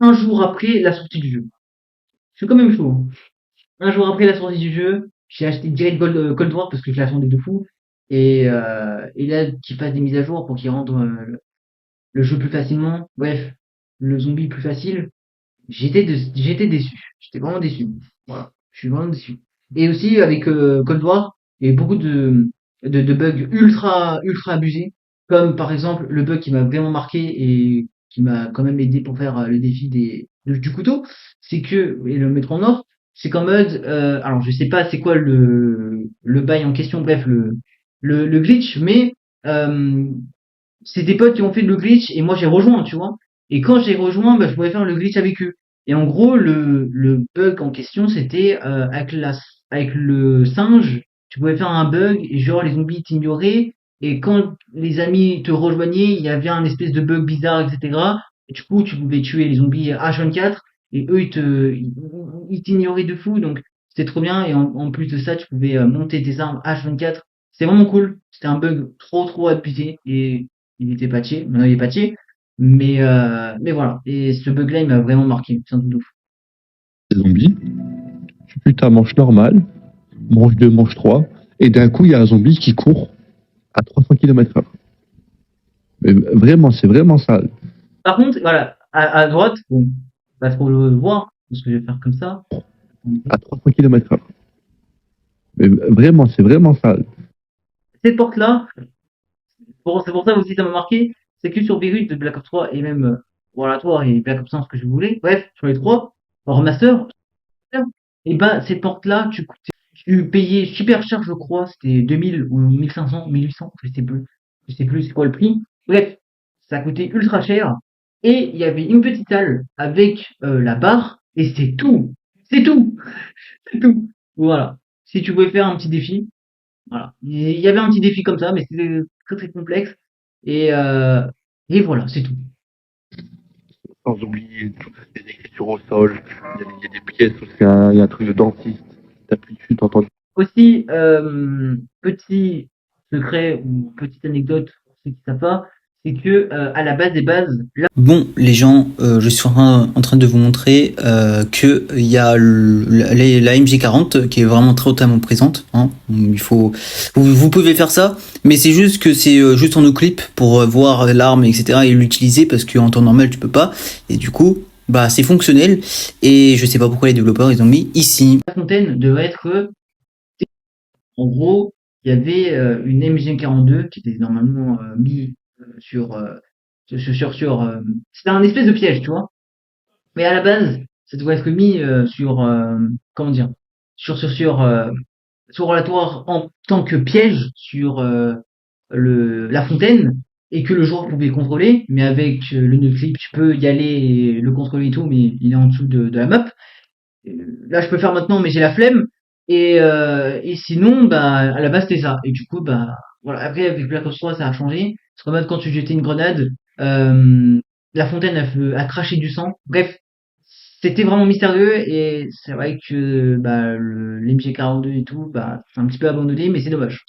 un jour après la sortie du jeu. C'est quand même chaud, hein. Un jour après la sortie du jeu, j'ai acheté direct Cold War parce que je l'attendais de fou, et là, qu'il fasse des mises à jour pour qu'ils rendent le jeu plus facilement, bref, le zombie plus facile, j'étais déçu. J'étais vraiment déçu. Voilà, je suis vraiment déçu. Et aussi avec Cold War, il y a eu beaucoup de bugs ultra abusés. Comme par exemple le bug qui m'a vraiment marqué et qui m'a quand même aidé pour faire le défi du couteau, c'est que, et le mettre en or, c'est qu'en mode, alors je sais pas c'est quoi le bail en question, bref, le glitch, mais euh, c'est des potes qui ont fait le glitch et moi j'ai rejoint, tu vois. Et quand j'ai rejoint, bah, je pouvais faire le glitch avec eux. Et en gros, le bug en question, c'était avec le singe, tu pouvais faire un bug et genre les zombies t'ignoraient. Et quand les amis te rejoignaient, il y avait un espèce de bug bizarre, etc. Et du coup, tu pouvais tuer les zombies H24 et eux, ils t'ignoraient de fou. Donc, c'était trop bien. Et en plus de ça, tu pouvais monter tes armes H24. C'était vraiment cool. C'était un bug trop abusé. Et il était patché, maintenant il est patché, mais voilà. Et ce bug-là, il m'a vraiment marqué, c'est un truc de ouf. Des zombies, tu tues ta manche normale, manche 2, manche 3, et d'un coup, il y a un zombie qui court à 300 km/h. Mais vraiment, c'est vraiment ça. Par contre, voilà, à droite, bon, pas trop le voir, parce que je vais faire comme ça. À 300 km/h. Mais vraiment, c'est vraiment ça. Cette porte-là, c'est pour ça aussi ça m'a marqué, c'est que sur Beirut de Black Ops 3 et même War et Black Ops 1, ce que je voulais, bref, sur les trois, en remaster, et bah cette porte-là, tu payais super cher, je crois, c'était 2000 ou 1500, 1800, je sais plus c'est quoi le prix. Bref, ça coûtait ultra cher. Et il y avait une petite salle avec la barre, et c'est tout, c'est tout. Voilà. Si tu pouvais faire un petit défi, voilà. Il y avait un petit défi comme ça, mais c'était très complexe. Et, euh, et voilà, c'est tout. Sans oublier toutes les écritures au sol. Il y a des pièces où il y a un truc de dentiste. T'appuies dessus, t'entends. Aussi, petit secret ou petite anecdote pour ceux qui savent pas, c'est que à la base des bases, là, Bon, les gens, je suis en train de vous montrer que il y a la MG40 qui est vraiment très totalement présente. Hein. Vous pouvez faire ça, mais c'est juste que c'est juste en no clip pour voir l'arme, etc. et l'utiliser parce qu'en temps normal tu peux pas. Et du coup, bah c'est fonctionnel. Et je sais pas pourquoi les développeurs ils ont mis ici. la fontaine devait être, en gros, il y avait une MG42 qui était normalement mis sur c'était un espèce de piège, tu vois. Mais à la base, ça devrait être mis comment dire, sur relatoire en tant que piège sur la fontaine et que le joueur pouvait contrôler, mais avec le no-clip, tu peux y aller et le contrôler et tout, mais il est en dessous de la map. Là, je peux faire maintenant, mais j'ai la flemme. Et sinon, bah, à la base, c'était ça. Et du coup, bah, voilà. Après, avec Black Ops 3, ça a changé. Parce qu'en mode, quand tu jetais une grenade, la fontaine a craché du sang. Bref, c'était vraiment mystérieux. Et c'est vrai que bah, l'MG42 et tout, bah, c'est un petit peu abandonné, mais c'est dommage.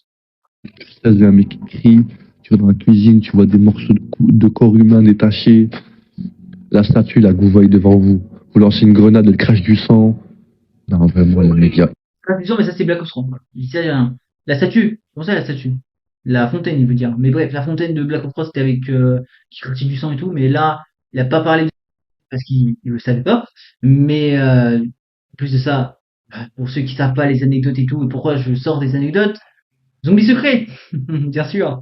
Là, il y a un mec qui crie. Tu vas dans la cuisine, tu vois des morceaux de corps humain détachés. La statue, la gouvoie devant vous. Vous lancez une grenade, elle crache du sang. Non, vraiment, les mecs, Pas plus sûr, mais ça, c'est Black Ops 3. Voilà. Ici, la statue. Comment ça, la statue? La fontaine, il veut dire. Mais bref, la fontaine de Black Ops 3, c'était avec qui critique du sang et tout. Mais là, il a pas parlé de parce qu'il le savait pas. Mais en plus de ça, pour ceux qui savent pas les anecdotes et tout, et pourquoi je sors des anecdotes, Zombie secret, bien sûr,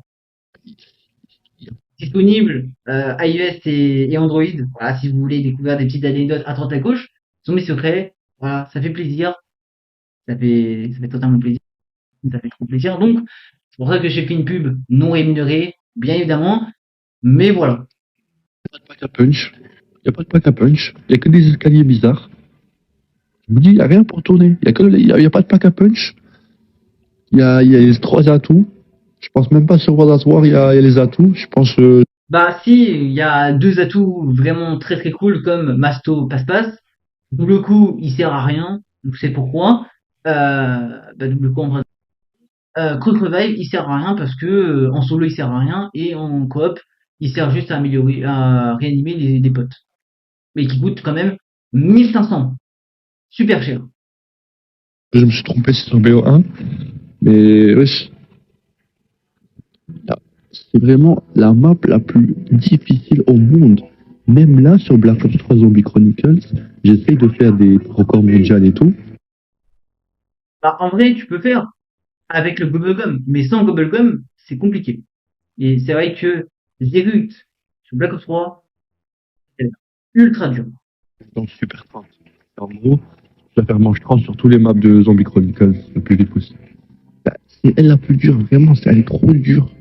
disponible iOS et Android. Voilà, si vous voulez découvrir des petites anecdotes à droite à gauche, Zombie secret, voilà, ça fait plaisir, ça fait totalement plaisir, ça fait trop plaisir. Donc, c'est pour ça que j'ai fait une pub non rémunérée, bien évidemment, mais voilà. pas de pack à punch. Il n'y a pas de pack à punch. Il n'y a que des escaliers bizarres. Je vous dis, il n'y a rien pour tourner. Il y a pas de pack à punch. Il y a les trois atouts. Je pense même pas sur World at War, il y a les atouts. Je pense. Bah si, il y a deux atouts vraiment très cool comme Masto Passe-Passe. Double coup, il sert à rien, donc c'est pourquoi. Bah, double coup en vrai. Quick Revive, il sert à rien parce que en solo il sert à rien et en coop il sert juste à améliorer, à réanimer des potes. Mais qui coûte quand même 1500. Super cher. Je me suis trompé, c'est sur BO1. Mais oui, c'est vraiment la map la plus difficile au monde. Même là, sur Black Ops 3 Zombie Chronicles, j'essaye de faire des records mondiaux et tout. Bah, en vrai, tu peux faire avec le Bubblegum, mais sans Bubblegum, c'est compliqué. Et c'est vrai que Zerut sur Black Ops 3, c'est ultra dur. Donc super 30. En gros, je vais faire manche 30 sur tous les maps de Zombie Chronicles le plus vite possible. Bah, c'est elle la plus dure, vraiment, elle est trop dure.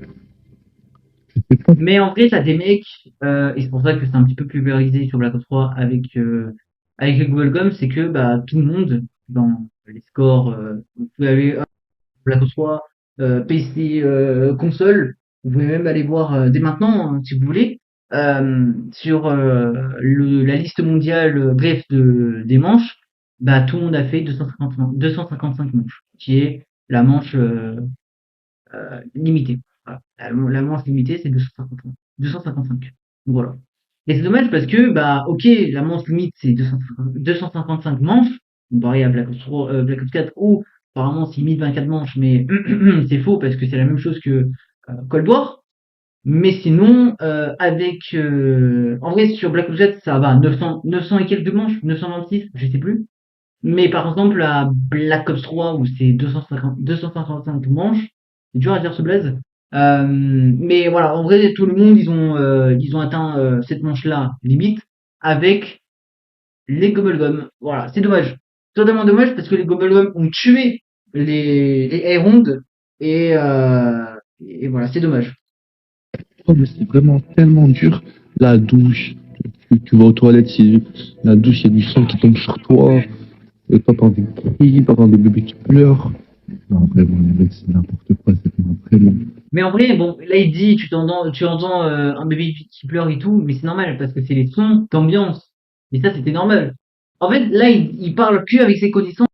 Je sais pas. Mais en vrai, t'as des mecs, et c'est pour ça que c'est un petit peu plus pulvérisé sur Black Ops 3 avec les Google Goms, c'est que bah, tout le monde, dans les scores, vous pouvez aller Black Ops 3, PC, console, vous pouvez même aller voir dès maintenant, si vous voulez, sur la liste mondiale, bref, des manches, bah, tout le monde a fait 255 manches, qui est la manche limitée. Voilà. La manche limitée, c'est 255. 255. Donc, voilà. Et c'est dommage parce que, bah, ok, la manche limite, c'est 255 manches, comparé à Black Ops 3, Black Ops 4, où apparemment c'est 1024 manches, mais c'est faux parce que c'est la même chose que Cold War. Mais sinon, en vrai, sur Black Ops 4, ça va, 900 et quelques de manches, 926, je sais plus. Mais par exemple, à Black Ops 3, où c'est 255 manches, c'est dur à dire ce blaze. Mais voilà, en vrai, tout le monde, ils ont atteint cette manche-là, limite, avec les Gobblegum. Voilà, c'est dommage. Totalement dommage parce que les Gobblegum ont tué les Aerondes et voilà, c'est dommage. Oh, mais c'est vraiment tellement dur. La douche, tu vas aux toilettes, la douche, il y a du sang qui tombe sur toi. Et t'entends des cris, t'entends des bébés qui pleurent. Non, vraiment, les mecs, c'est n'importe quoi, c'est vraiment. Mais en vrai, bon, là il dit, tu entends un bébé qui pleure et tout, mais c'est normal parce que c'est les sons d'ambiance. Mais ça, c'était normal. En fait, là, il parle que avec ses connaissances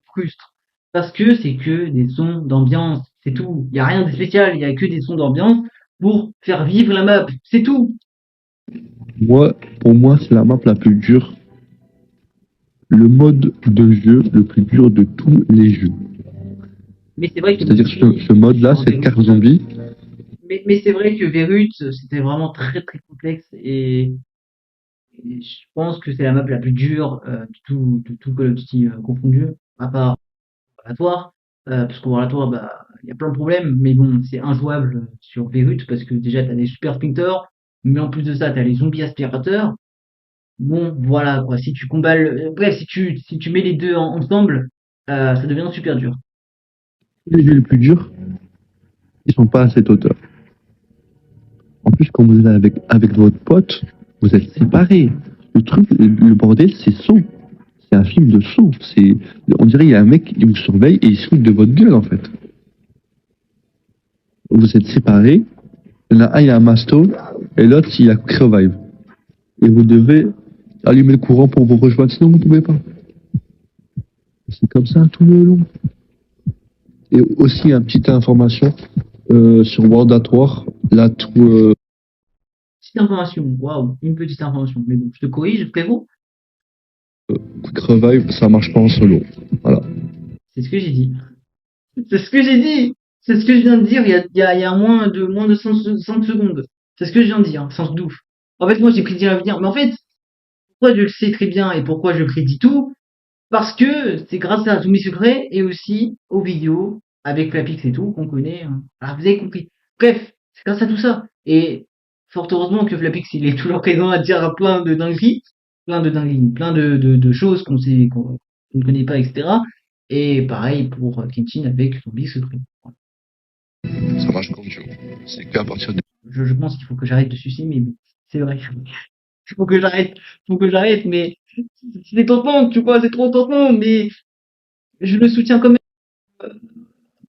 frustres. Parce que c'est que des sons d'ambiance, c'est tout. Il y a rien de spécial, il y a que des sons d'ambiance pour faire vivre la map, c'est tout. Moi, pour moi, c'est la map la plus dure. Le mode de jeu le plus dur de tous les jeux. Mais c'est vrai que C'est-à-dire ce mode-là, sur cette Verut, carte zombie. mais c'est vrai que Verut, c'était vraiment très très complexe et je pense que c'est la map la plus dure de tout Call of Duty confondu, à part Latoire, parce qu'au Latoire, bah, il y a plein de problèmes, mais bon, c'est injouable sur Verut parce que déjà t'as des super sprinters, mais en plus de ça, t'as les zombies aspirateurs. Bon, voilà quoi. Si tu combats, bref, si tu mets les deux ensemble, ça devient super dur. Les jeux les plus durs, ils sont pas à cette hauteur. En plus, quand vous êtes avec votre pote, vous êtes séparés. Le truc, le bordel, c'est son. C'est un film de son. On dirait il y a un mec qui vous surveille et il se fout de votre gueule en fait. Vous êtes séparés. Il y en a un, il a un masto et l'autre, il a quick revive. Et vous devez allumer le courant pour vous rejoindre, sinon vous ne pouvez pas. C'est comme ça tout le long. Et aussi, une petite information sur World at War. Là, tout, Petite information, waouh, une petite information. Mais bon, je te corrige, frérot. quick revive, ça marche pas en solo. Voilà. C'est ce que j'ai dit. C'est ce que j'ai dit. C'est ce que je viens de dire il y a moins de 100 secondes. C'est ce que je viens de dire, sans doute. En fait, moi, j'ai prédit l'avenir. Mais en fait, pourquoi je le sais très bien et pourquoi je prédis tout? Parce que c'est grâce à Zombie Secret et aussi aux vidéos avec Flapix et tout qu'on connaît, hein. Ah, vous avez compris. Bref, c'est grâce à tout ça. Et fort heureusement que Flapix il est toujours présent à dire plein de dingueries, plein de choses qu'on ne connaît pas, etc. Et pareil pour Kenshin avec Zombie Secret. Voilà. Ça marche comme tu veux. C'est qu'à partir de. Je pense qu'il faut que j'arrête de sucer, mais bon, c'est vrai. Il faut que j'arrête. Il faut que j'arrête, mais c'est tentant, tu vois, c'est trop tentant, mais je le soutiens quand même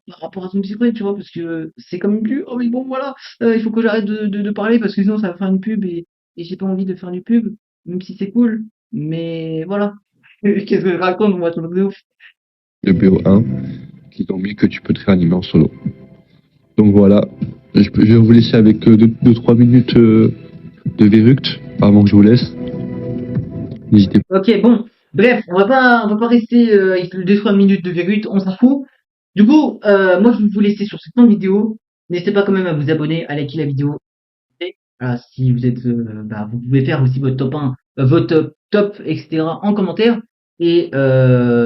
par rapport à son petit prêt, tu vois, parce que c'est quand même plus, oh mais bon voilà, il faut que j'arrête de parler parce que sinon ça va faire une pub et j'ai pas envie de faire une pub, même si c'est cool, mais voilà. Qu'est-ce que je raconte, moi, je de ouf. De BO1 qui t'ont mis que tu peux te réanimer en solo. Donc voilà, je vais vous laisser avec 2-3 minutes de Verruct avant que je vous laisse. N'hésitez pas. Ok, bon, bref, on va pas rester avec le 2-3 minutes de verrute, on s'en fout. Du coup, moi je vais vous laisser sur cette fin de vidéo. N'hésitez pas quand même à vous abonner, à liker la vidéo. Si vous êtes, bah, vous pouvez faire aussi votre top 1, votre top, etc. en commentaire. Et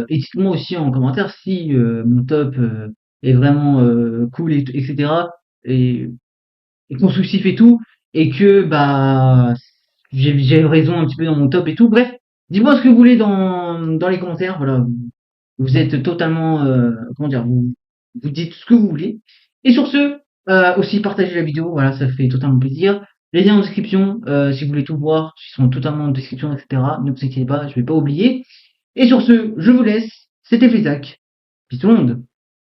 dites-moi aussi en commentaire si mon top est vraiment cool, etc. Et et constructif et tout, et que bah j'ai raison un petit peu dans mon top et tout. Bref, dis-moi ce que vous voulez dans les commentaires. Voilà, vous êtes totalement comment dire, vous dites ce que vous voulez. Et sur ce, aussi partagez la vidéo. Voilà, ça fait totalement plaisir. Les liens en description, si vous voulez tout voir, ils sont totalement en description, etc. Ne vous inquiétez pas, je vais pas oublier. Et sur ce, je vous laisse. C'était Flisac. Peace tout le monde.